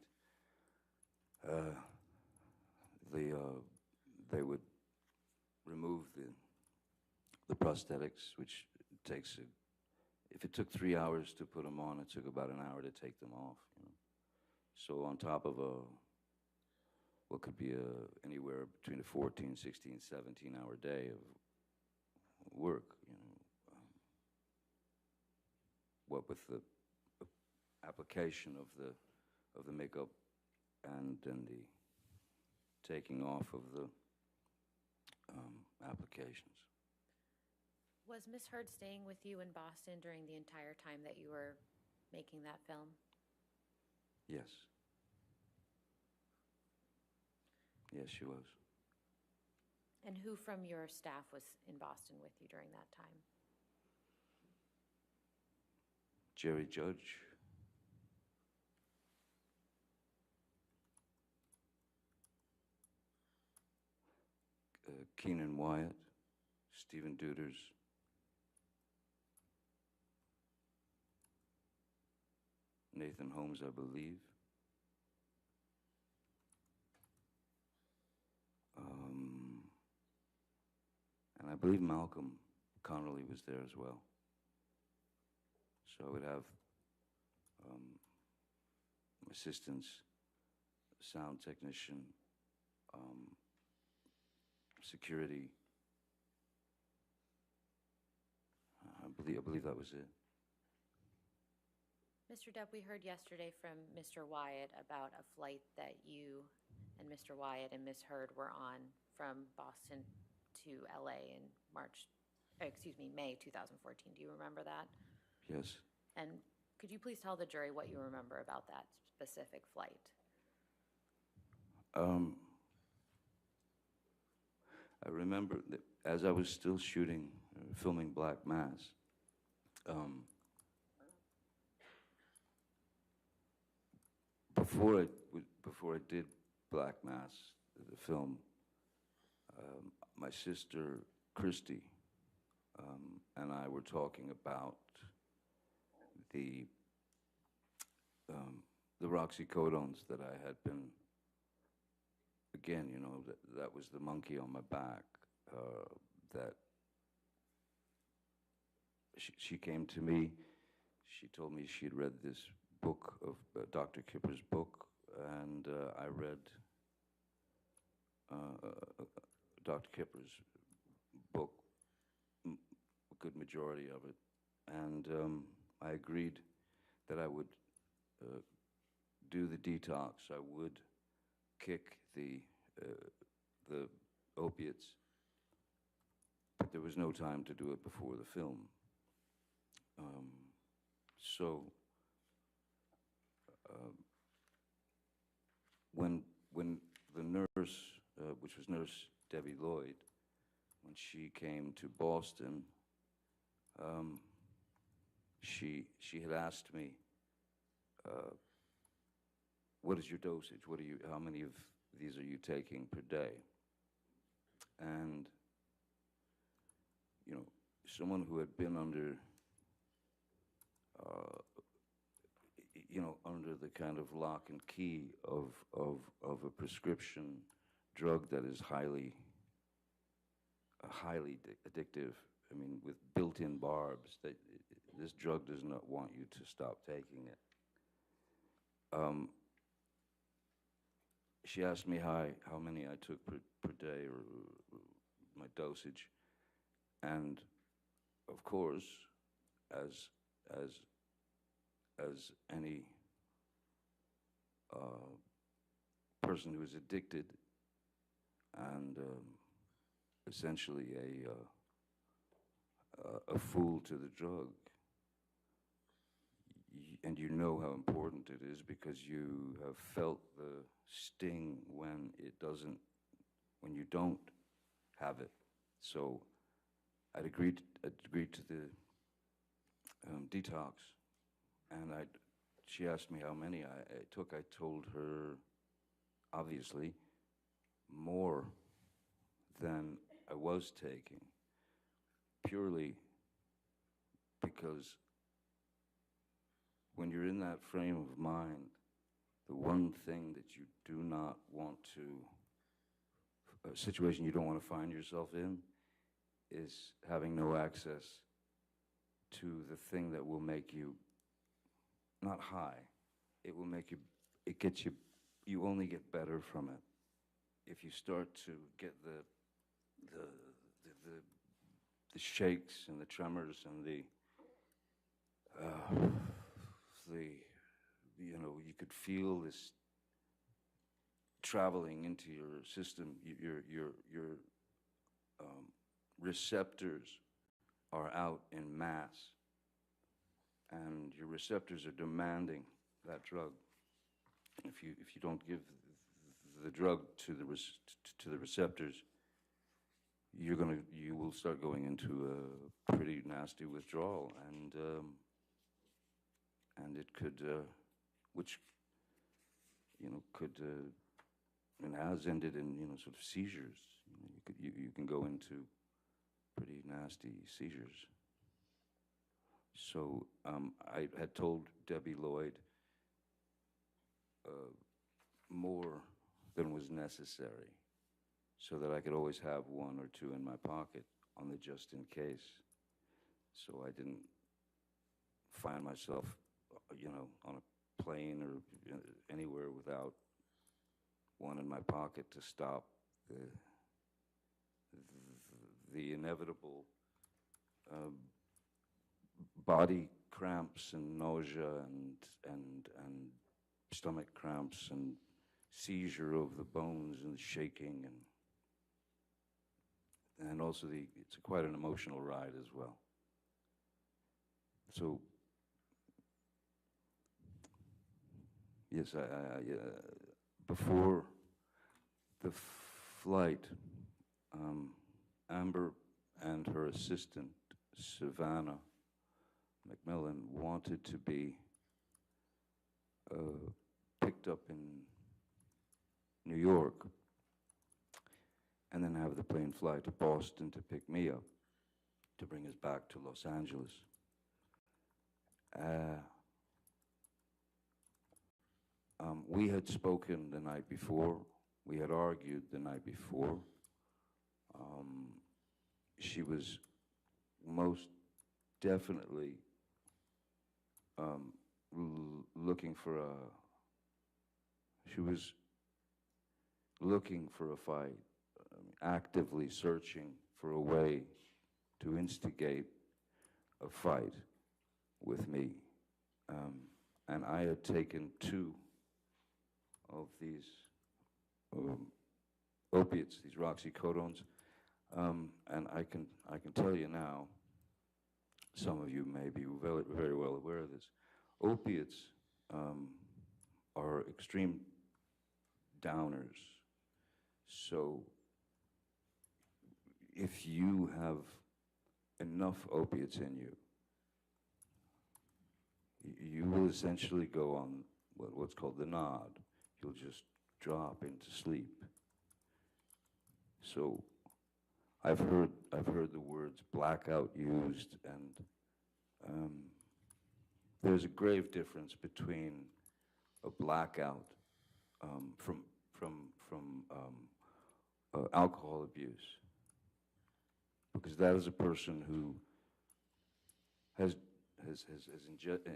they would remove the prosthetics, which takes if it took 3 hours to put them on, it took about an hour to take them off. So on top of what could be anywhere between a 14, 16, 17-hour day of work, what with the application of the makeup and then the taking off of the applications. Was Miss Heard staying with you in Boston during the entire time that you were making that film? Yes. Yes, she was. And who from your staff was in Boston with you during that time? Jerry Judge. Keenan Wyatt, Stephen Duders, Nathan Holmes, I believe. And I believe Malcolm Connolly was there as well. So I would have assistants, sound technician, security. I believe that was it. Mr. Depp, we heard yesterday from Mr. Wyatt about a flight that you and Mr. Wyatt and Miss Heard were on from Boston to LA in May 2014. Do you remember that? Yes. And could you please tell the jury what you remember about that specific flight? I remember that as I was still filming Black Mass, before I did Black Mass, the film, my sister Christy and I were talking about the oxycodones that I had been. Again, that was the monkey on my back. That she came to me. She told me she had read this book of Dr. Kipper's book, and I read Dr. Kipper's book, a good majority of it, and I agreed that I would do the detox. I would kick the opiates, but there was no time to do it before the film. So when the nurse, which was Nurse Debbie Lloyd, when she came to Boston, she had asked me, what is your dosage? How many of these are you taking per day? And, someone who had been under the kind of lock and key of a prescription drug that is highly addictive. I mean, with built-in barbs, this drug does not want you to stop taking it. She asked me how many I took per day, or my dosage, and of course, as any person who is addicted and essentially a fool to the drug, and you know how important it is because you have felt the sting when when you don't have it. So I'd agreed to the detox, and she asked me how many I took. I told her, obviously, more than I was taking, purely because when you're in that frame of mind, the one thing that you do not want to, a situation you don't want to find yourself in, is having no access to the thing that will make you not high. It will make you, it gets you, you only get better from it. If you start to get the shakes and the tremors and you could feel this traveling into your system. Your receptors are out in mass, and your receptors are demanding that drug. If you don't give the drug to the receptors, you will start going into a pretty nasty withdrawal, and it could, which could and has ended in sort of seizures. You can go into pretty nasty seizures. So I had told Debbie Lloyd more than was necessary, so that I could always have one or two in my pocket on the just in case, so I didn't find myself, on a plane or anywhere without one in my pocket to stop the inevitable body cramps and nausea and stomach cramps and seizure of the bones and shaking, and also it's quite an emotional ride as well. So yes, before the flight, Amber and her assistant Savannah McMillan wanted to be picked up in New York and then have the plane fly to Boston to pick me up, to bring us back to Los Angeles. We had spoken the night before. We had argued the night before. She was most definitely looking for a fight, actively searching for a way to instigate a fight with me. And I had taken 2 of these opiates, these roxycodones, and I can tell you now, some of you may be very, very well aware of this, opiates are extreme downers. So if you have enough opiates in you, you will essentially go on what's called the nod. You'll just drop into sleep. So I've heard the words blackout used, and there's a grave difference between a blackout from alcohol abuse, because that is a person who has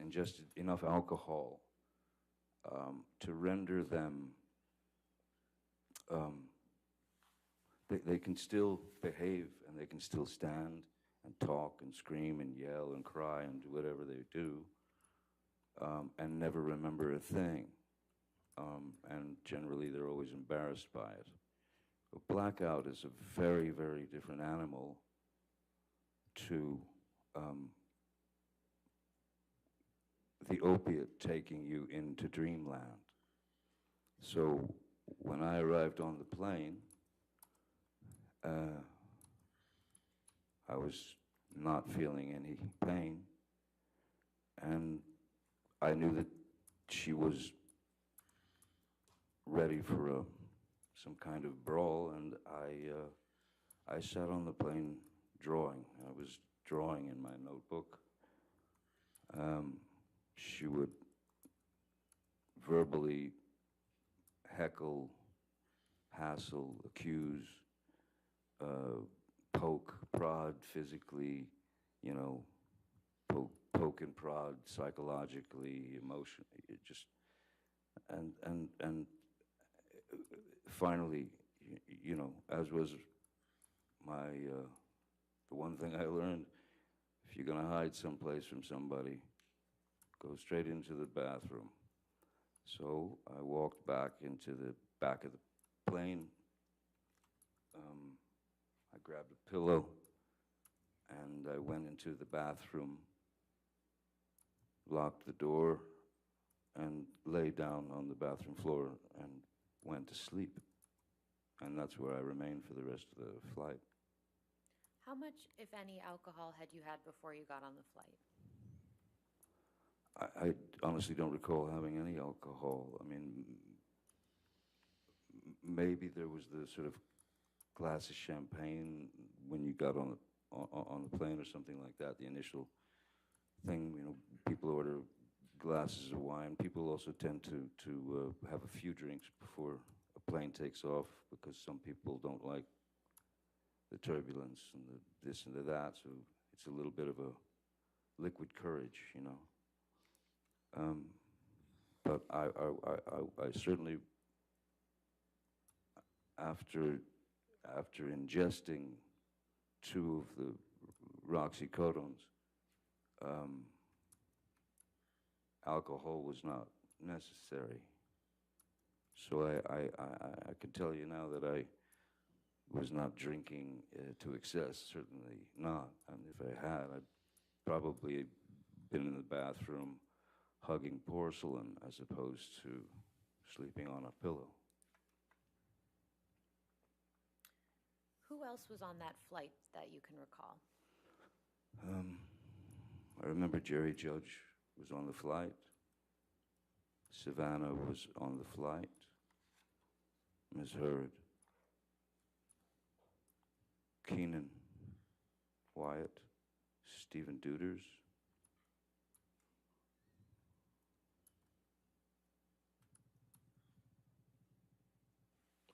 ingested enough alcohol to render them, they can still behave, and they can still stand and talk and scream and yell and cry and do whatever they do, and never remember a thing. And generally they're always embarrassed by it. A blackout is a very, very different animal to the opiate taking you into dreamland. So when I arrived on the plane, I was not feeling any pain, and I knew that she was ready for some kind of brawl, and I sat on the plane drawing. I was drawing in my notebook. She would verbally heckle, hassle, accuse, poke, prod physically, you know, poke and prod psychologically, emotionally, and finally, you know, as was my, the one thing I learned, if you're gonna hide someplace from somebody, go straight into the bathroom. So I walked back into the back of the plane. I grabbed a pillow and I went into the bathroom, locked the door, and lay down on the bathroom floor and went to sleep. And that's where I remained for the rest of the flight. How much, if any, alcohol had you had before you got on the flight? I honestly don't recall having any alcohol. I mean, maybe there was the sort of glass of champagne when you got on the plane or something like that, the initial thing. You know, people order glasses of wine. People also tend to have a few drinks before a plane takes off because some people don't like the turbulence and the this and the that, so it's a little bit of a liquid courage, you know. But I certainly, after ingesting 2 of the roxycodones, alcohol was not necessary. So I can tell you now that I was not drinking to excess, certainly not. And if I had, I'd probably been in the bathroom hugging porcelain as opposed to sleeping on a pillow. Who else was on that flight that you can recall? I remember Jerry Judge was on the flight. Savannah was on the flight. Ms. Heard. Keenan, Wyatt, Stephen Duders.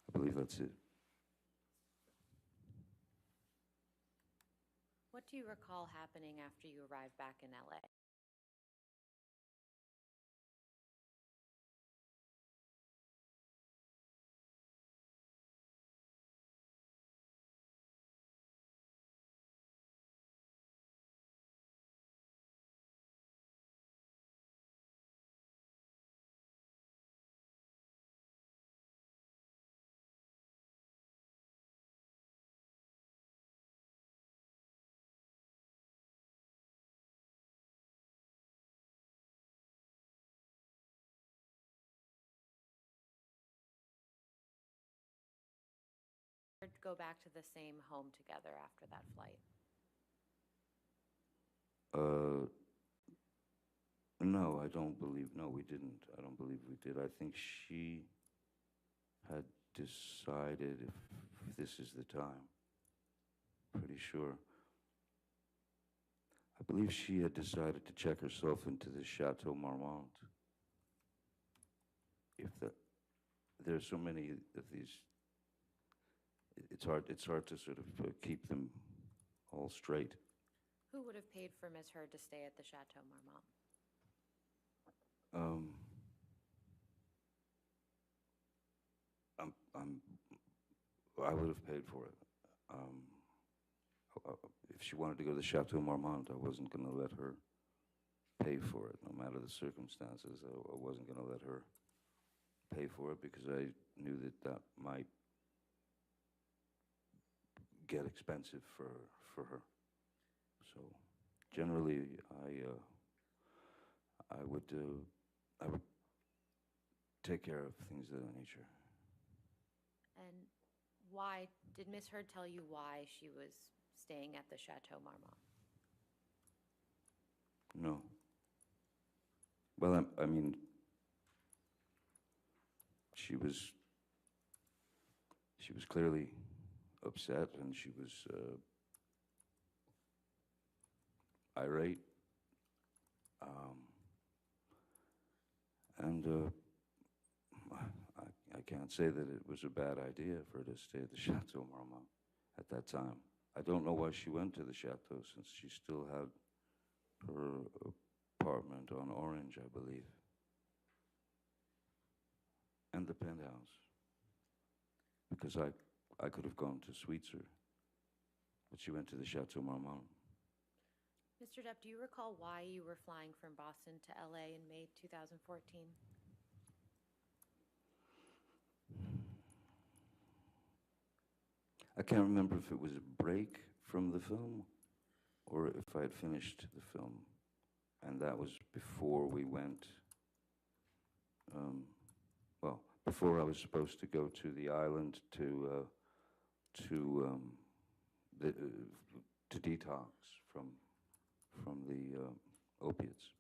I believe that's it. What do you recall happening after you arrived back in LA? Or go back to the same home together after that flight? No, I don't believe, no, we didn't. I don't believe we did. I think she had decided if this is the time. Pretty sure. I believe she had decided to check herself into the Chateau Marmont. There's so many of these, it's hard to sort of keep them all straight. Who would have paid for Ms. Heard to stay at the Chateau Marmont? I would have paid for it. If she wanted to go to the Chateau Marmont, I wasn't going to let her pay for it, no matter the circumstances. I wasn't going to let her pay for it because I knew that might get expensive for her. So generally, I would take care of things of that nature. And why, did Ms. Heard tell you why she was staying at the Chateau Marmont? No. Well, I mean, she was clearly upset, and she was irate, and I can't say that it was a bad idea for her to stay at the Chateau Marmont at that time. I don't know why she went to the chateau, since she still had her apartment on Orange, I believe, and the penthouse, because I could have gone to Sweetser, but she went to the Chateau Marmont. Mr. Depp, do you recall why you were flying from Boston to LA in May 2014? I can't remember if it was a break from the film or if I had finished the film, and that was before we went, well, before I was supposed to go to the island to detox from the opiates.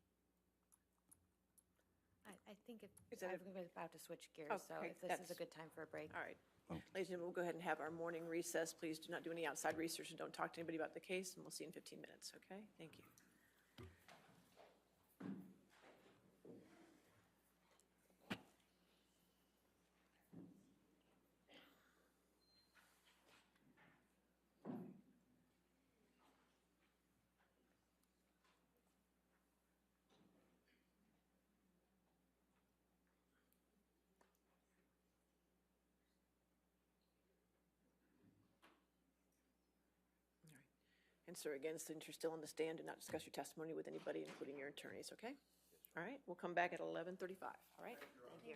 I think if, Is that I'm about to switch gears, so Okay, if this is a good time for a break. All right. Oh. Ladies and gentlemen, we'll go ahead and have our morning recess. Please do not do any outside research and don't talk to anybody about the case, and we'll see you in 15 minutes, okay? Thank you. And sir, again, since you're still on the stand, do not discuss your testimony with anybody, including your attorneys, okay? All right, we'll come back at 11:35, all right? Thank you.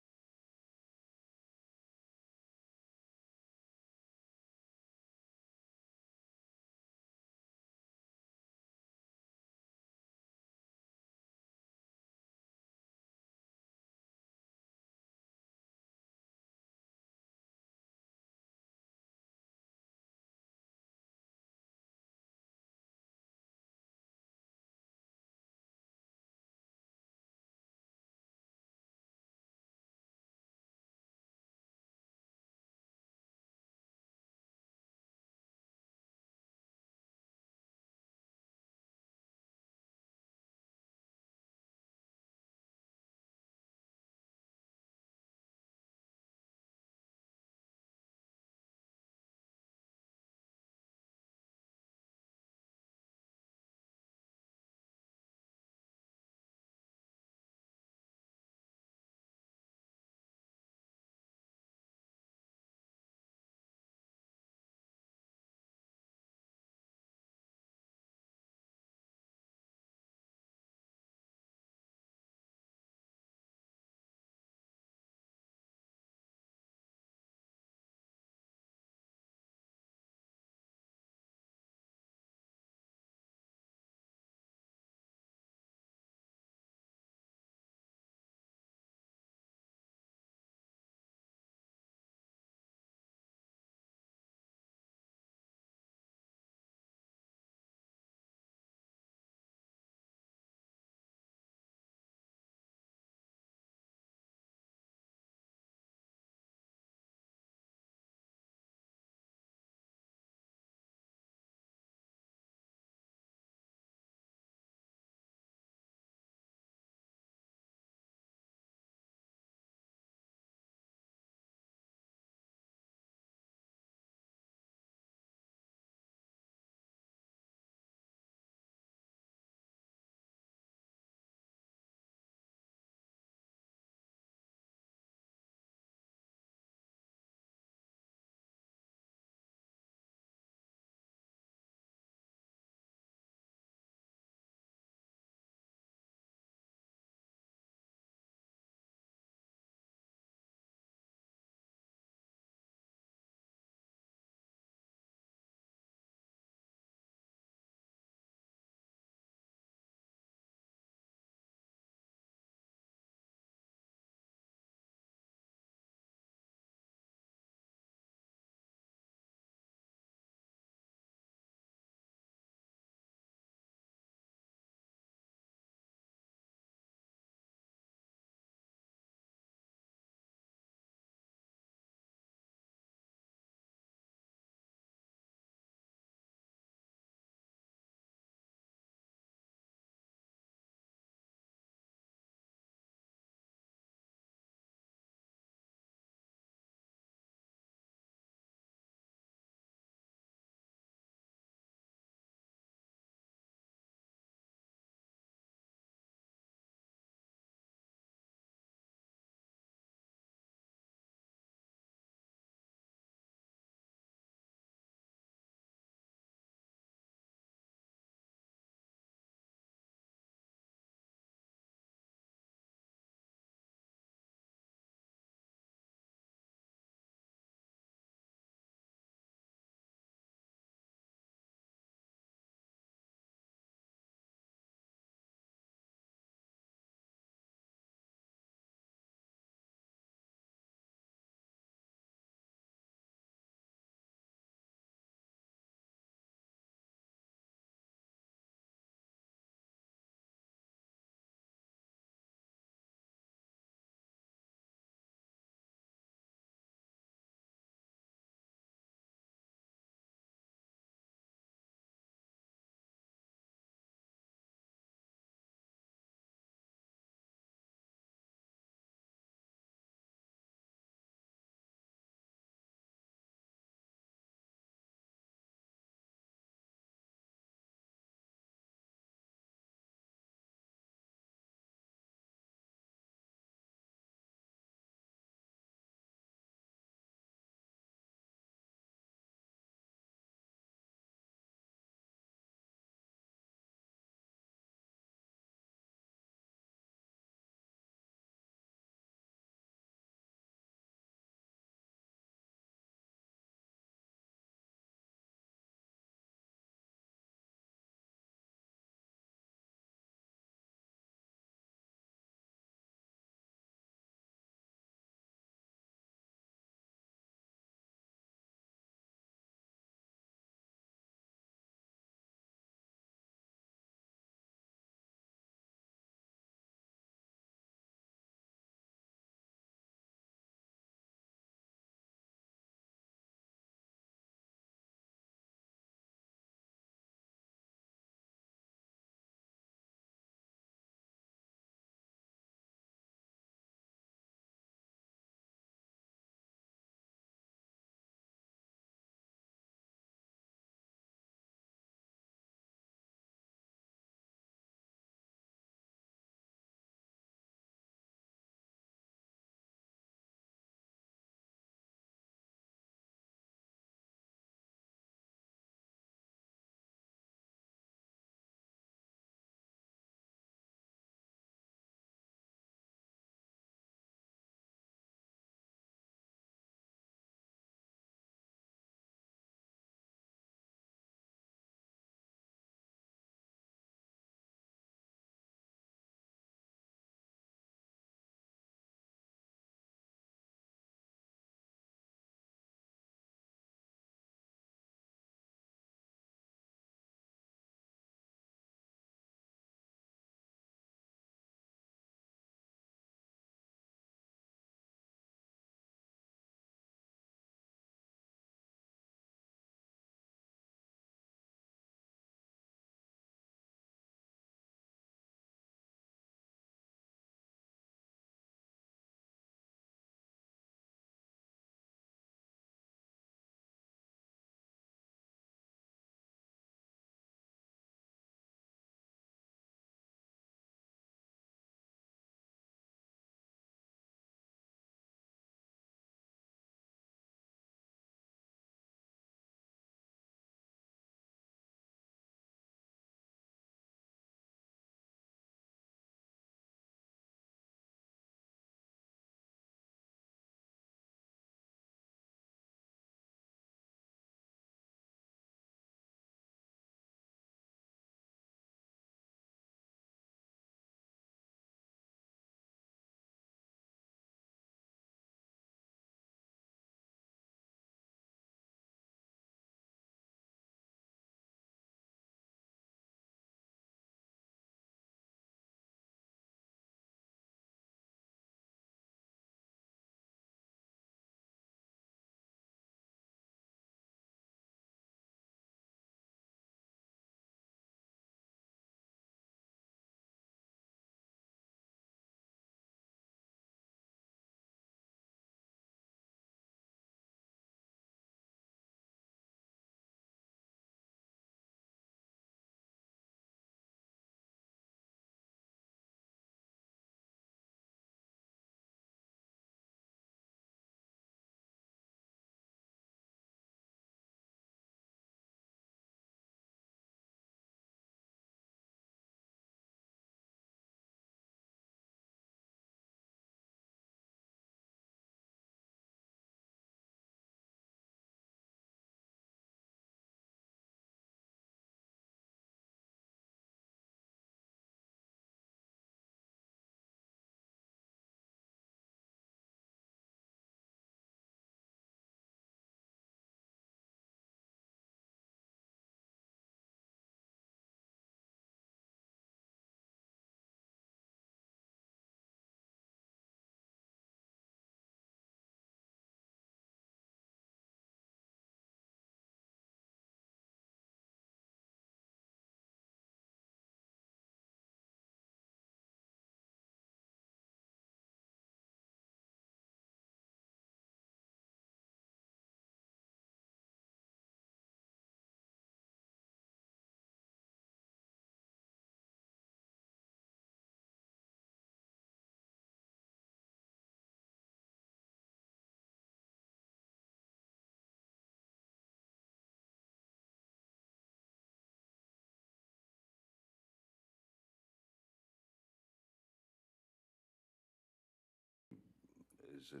is a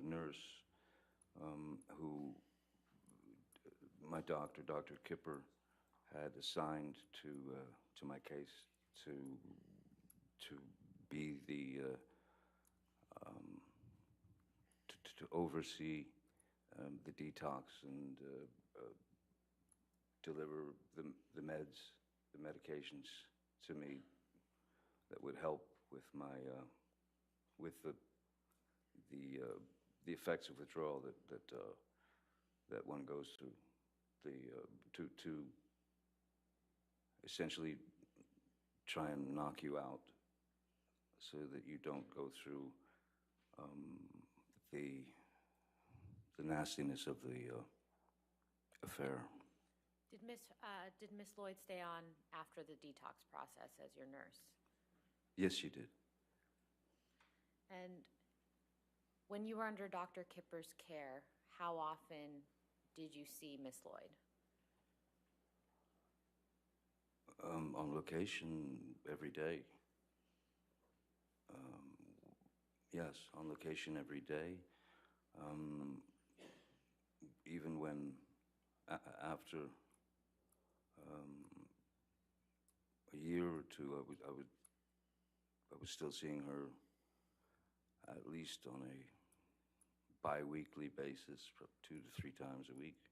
nurse who my doctor, Dr. Kipper, had assigned to my case to be to oversee the detox and deliver the medications to me that would help with my with the effects of withdrawal that one goes through. To essentially try and knock you out, so that you don't go through the nastiness of the affair. Did Miss Lloyd stay on after the detox process as your nurse? Yes, she did. And when you were under Dr. Kipper's care, how often did you see Miss Lloyd? On location every day. Yes, on location every day. Even when after a year or two, I was still seeing her at least on a bi-weekly basis, 2 to 3 times a week.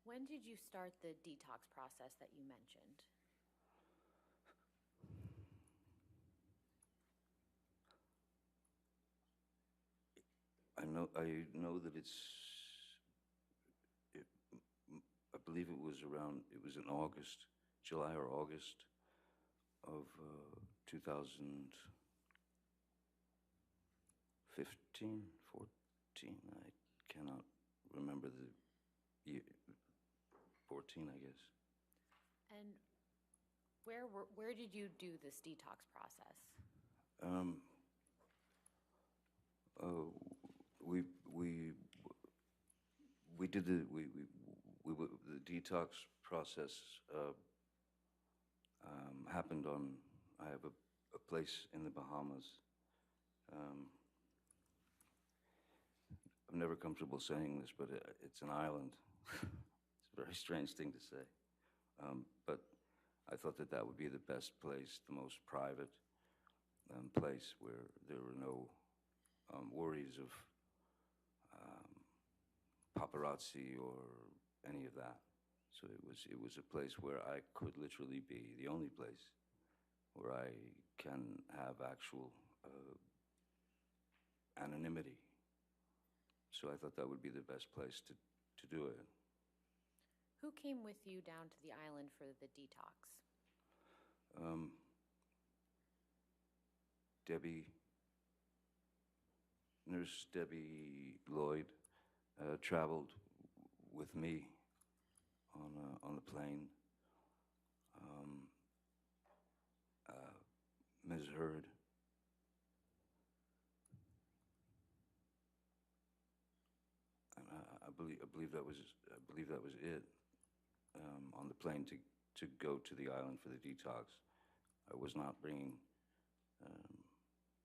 When did you start the detox process that you mentioned? I know that I believe it was in August, July or August of 2015, 14, I cannot remember the year, 14, I guess. And where did you do this detox process? We did the detox process happened on. I have a place in the Bahamas. I'm never comfortable saying this, but it's an island. It's a very strange thing to say, but I thought that would be the best place, the most private place where there were no worries of paparazzi or any of that. So it was a place where I could literally be, the only place where I can have actual anonymity. So I thought that would be the best place to do it. Who came with you down to the island for the detox? Nurse Debbie Lloyd traveled with me on the plane. Ms. Heard. And I believe that was it. On the plane to go to the island for the detox. I was not bringing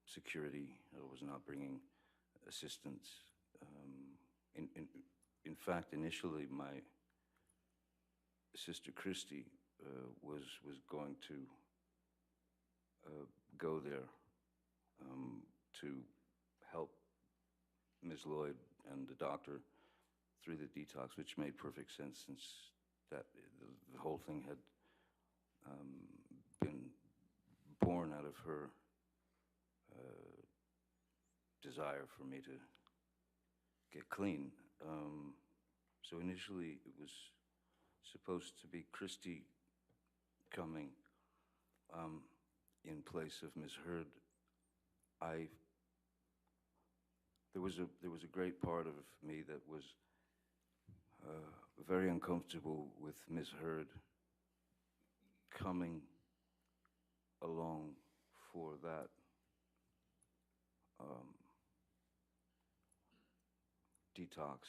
security. I was not bringing assistance. In fact, initially, my sister Christy was going to go there to help Ms. Lloyd and the doctor through the detox, which made perfect sense since that the whole thing had been born out of her desire for me to get clean. So initially it was supposed to be Christy coming in place of Ms. Heard. There was a great part of me that was very uncomfortable with Ms. Heard coming along for that detox,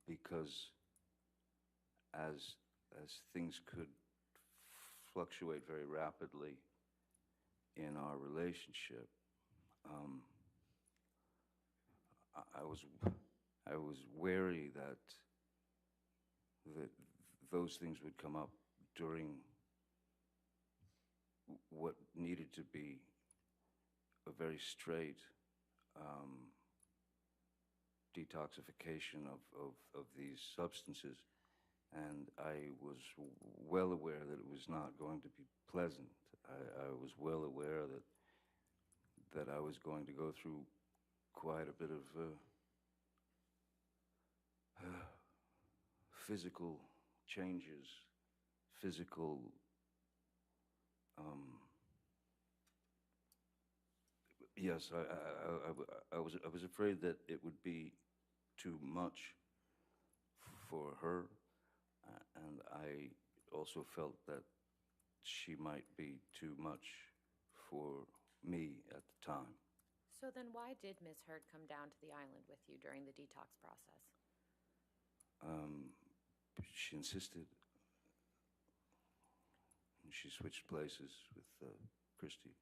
because as things could fluctuate very rapidly in our relationship, I was wary that those things would come up during what needed to be a very straight detoxification of these substances, and I was well aware that it was not going to be pleasant. I was well aware that I was going to go through quite a bit of physical changes, physical yes, I was afraid that it would be too much for her, and I also felt that she might be too much for me at the time. So then why did Ms. Heard come down to the island with you during the detox process? She insisted. She switched places with Christy.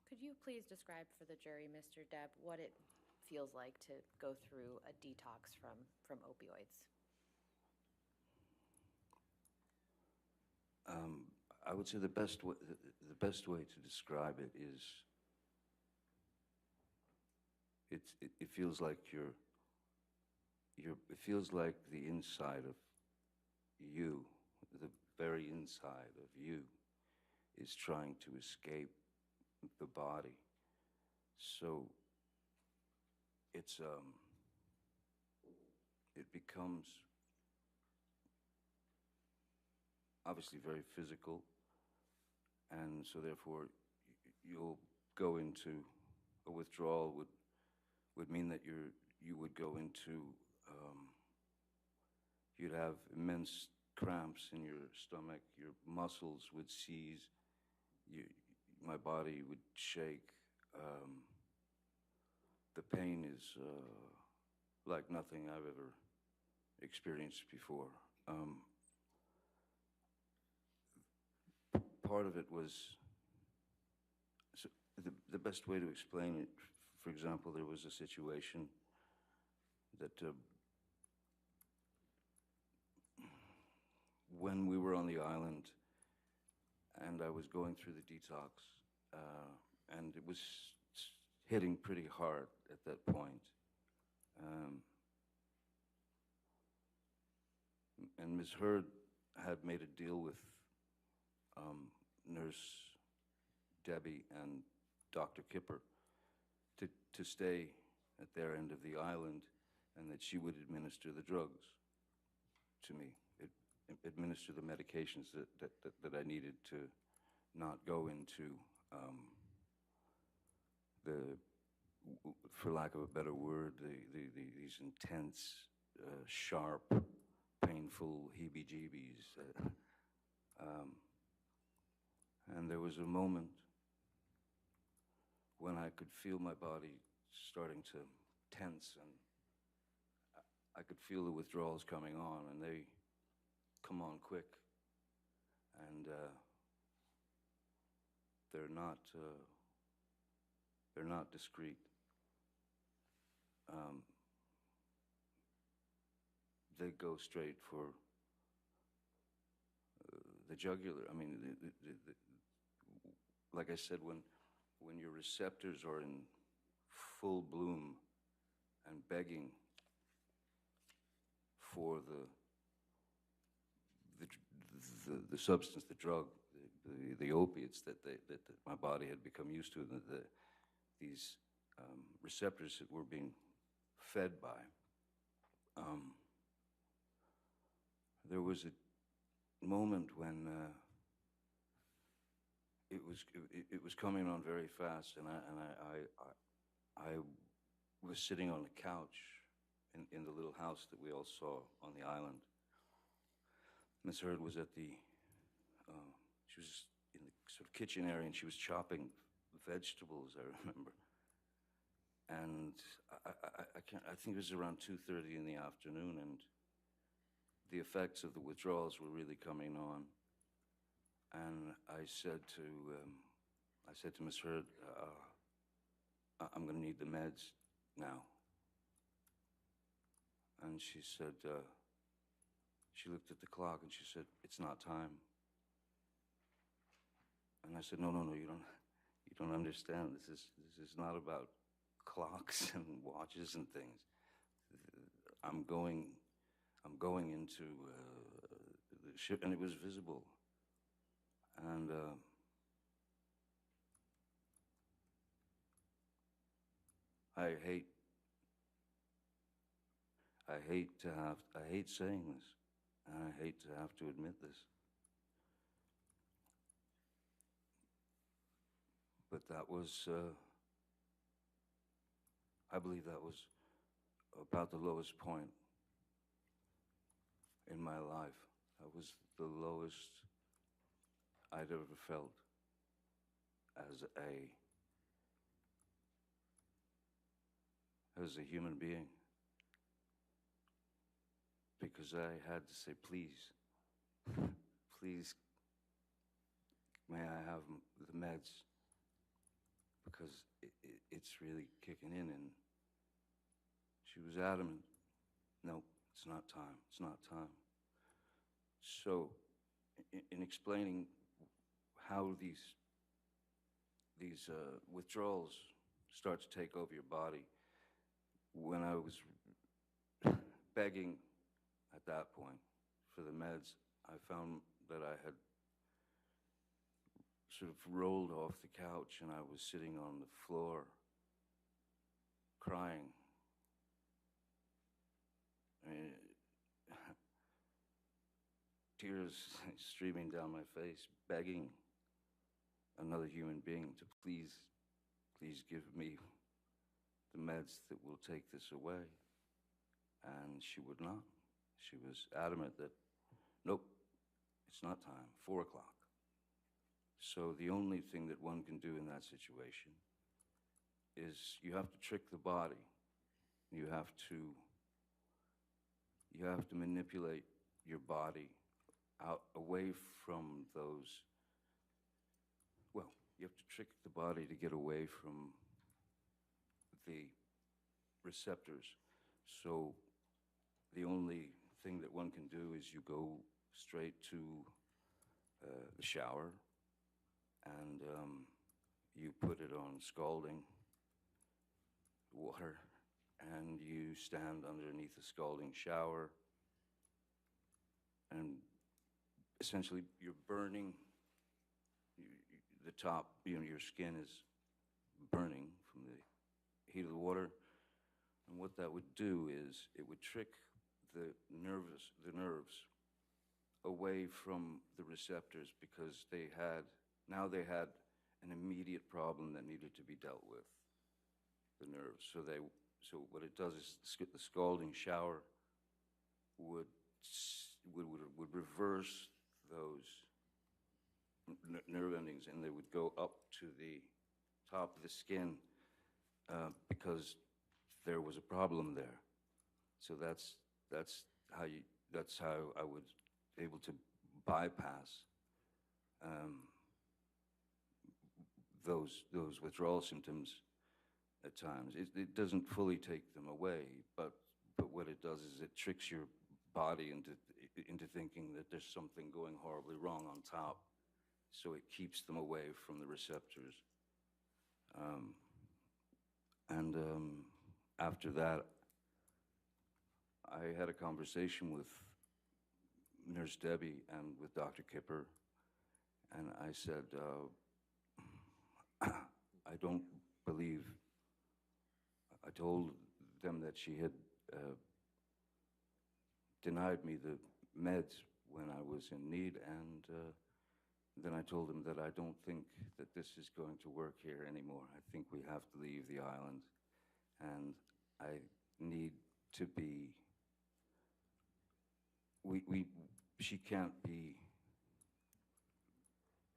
Could you please describe for the jury, Mr. Depp, what it feels like to go through a detox from opioids? I would say the best way to describe it is it feels like it feels like the inside of you, the very inside of you, is trying to escape the body. So it's it becomes obviously very physical, and so therefore you'll go into a withdrawal would mean that you would go into you'd have immense cramps in your stomach, your muscles would seize, my body would shake. The pain is like nothing I've ever experienced before. Part of it was, so the best way to explain it, for example, there was a situation that when we were on the island and I was going through the detox, and it was hitting pretty hard at that point. And Ms. Heard had made a deal with Nurse Debbie and Dr. Kipper to stay at their end of the island, and that she would administer the drugs to me, administer the medications that I needed to not go into for lack of a better word, these intense, sharp, painful heebie-jeebies. And there was a moment when I could feel my body starting to tense, and I could feel the withdrawals coming on, and they come on quick, and they're not discreet. They go straight for the jugular. I mean, like I said, when your receptors are in full bloom and begging for the substance, the drug, the opiates that my body had become used to, these receptors that were being fed by. There was a moment when it was coming on very fast, and I was sitting on a couch in the little house that we all saw on the island. Miss Heard was at she was in the sort of kitchen area, and she was chopping vegetables, I remember. And I think it was around 2:30 in the afternoon, and the effects of the withdrawals were really coming on. And I said to Miss Heard, I'm going to need the meds now. And she said, she looked at the clock and she said, it's not time. And I said, no, you don't understand. This is not about clocks and watches and things. I'm going into the ship, and it was visible. And I hate saying this, and I hate to have to admit this. But that was, I believe that was about the lowest point in my life. That was the lowest I'd ever felt as a human being. Because I had to say, please, please, may I have the meds? Because it's really kicking in. And she was adamant, no, it's not time, it's not time. So in explaining how these withdrawals start to take over your body, when I was begging at that point for the meds, I found that I had sort of rolled off the couch and I was sitting on the floor crying. I mean, tears streaming down my face, begging another human being to please give me the meds that will take this away. And she would not. She was adamant that, nope, it's not time, 4 o'clock. So the only thing that one can do in that situation is you have to trick the body. You have to manipulate your body out away from those. Well, you have to trick the body to get away from the receptors. So the only thing that one can do is you go straight to the shower and you put it on scalding water and you stand underneath the scalding shower and essentially you're burning the top, your skin is burning from the heat of the water. And what that would do is it would trick the nerves away from the receptors because they had an immediate problem that needed to be dealt with, the nerves. So what it does is the scalding shower would reverse those nerve endings, and they would go up to the top of the skin because there was a problem there. So that's how I was able to bypass those withdrawal symptoms at times. It doesn't fully take them away, but what it does is it tricks your body into thinking that there's something going horribly wrong on top, so it keeps them away from the receptors. After that, I had a conversation with Nurse Debbie and with Dr. Kipper, and I said, I don't believe, I told them that she had denied me the meds when I was in need, and then I told them that I don't think that this is going to work here anymore. I think we have to leave the island, and I need to be, she can't be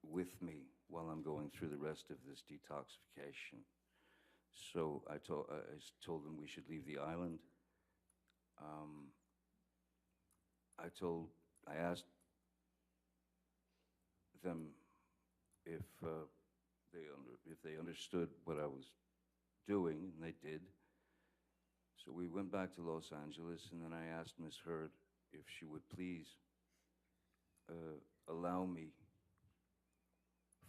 with me while I'm going through the rest of this detoxification. So I told them we should leave the island. I asked them if they understood what I was doing, and they did. So we went back to Los Angeles, and then I asked Miss Heard if she would please allow me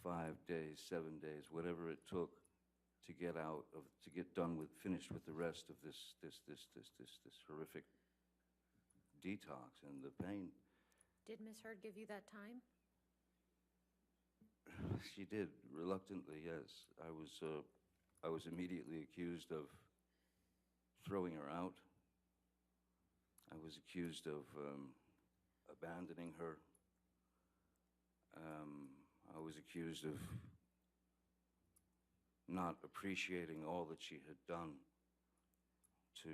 5 days, 7 days, whatever it took to get out of, to get done with, finished with the rest of this horrific detox and the pain. Did Ms. Heard give you that time? She did, reluctantly, yes. I was immediately accused of throwing her out. I was accused of abandoning her. I was accused of not appreciating all that she had done to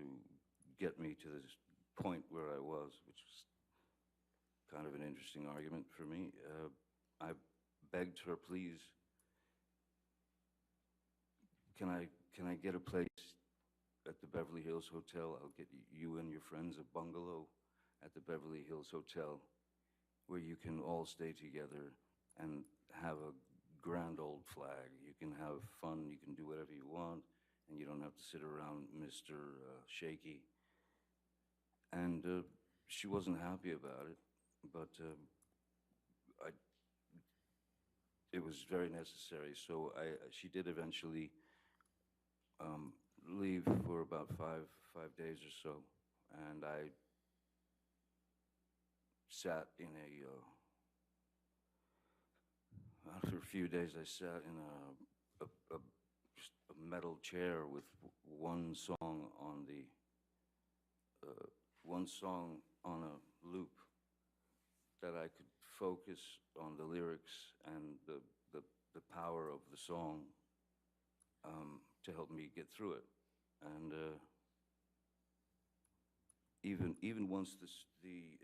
get me to this point where I was, which was kind of an interesting argument for me. I begged her, please, can I get a place at the Beverly Hills Hotel? I'll get you and your friends a bungalow at the Beverly Hills Hotel where you can all stay together and have a grand old flag. You can have fun, you can do whatever you want, and you don't have to sit around Mr. Shaky. And she wasn't happy about it, but it was very necessary. So she did eventually leave for about five days or so, and I sat in after a few days, I sat in just a metal chair with one song on a loop that I could focus on the lyrics and the power of the song to help me get through it. And even once the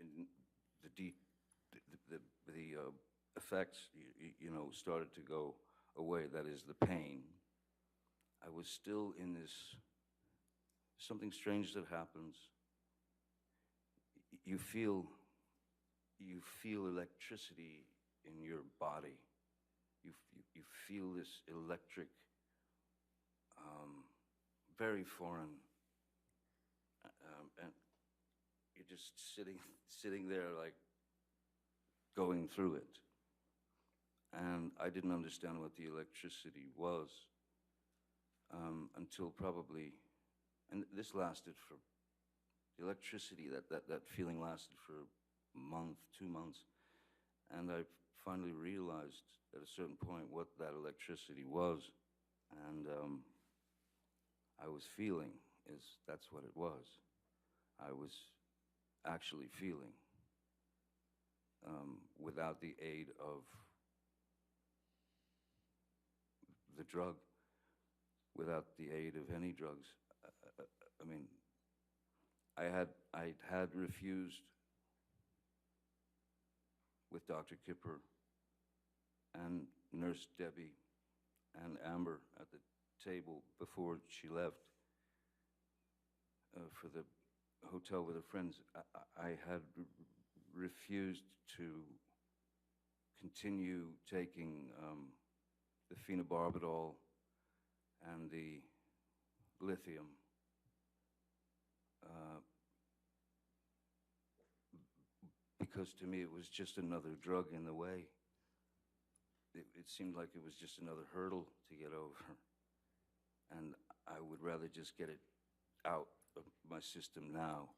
effects, you know, started to go away, that is the pain, I was still in this, something strange that happens. You feel electricity in your body. You feel this electric, very foreign, and you're just sitting there like going through it. And I didn't understand what the electricity was until probably, and this lasted for, the electricity, that feeling lasted for a month, 2 months. And I finally realized at a certain point what that electricity was. And I was feeling, that's what it was. I was actually feeling without the aid of the drug, without the aid of any drugs. I mean, I had refused with Dr. Kipper and Nurse Debbie and Amber at the table before she left for the hotel with her friends. I had refused to continue taking the phenobarbital and the lithium because to me it was just another drug in the way. It seemed like it was just another hurdle to get over. And I would rather just get it out of my system now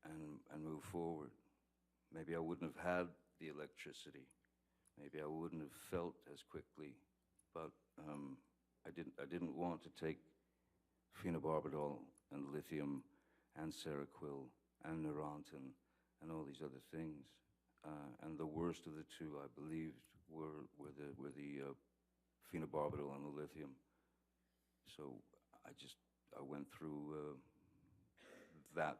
and move forward. Maybe I wouldn't have had the electricity. Maybe I wouldn't have felt as quickly, but I didn't want to take phenobarbital and lithium and Seroquel and Neurontin and all these other things. And the worst of the two, I believed, were the phenobarbital and the lithium. So I went through that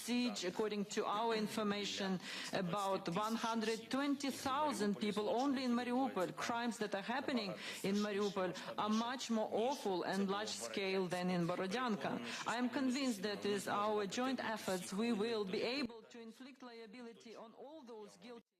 siege, according to our information, about 120,000 people only in Mariupol. Crimes that are happening in Mariupol are much more awful and large scale than in Borodyanka. I am convinced that with our joint efforts we will be able to inflict liability on all those guilty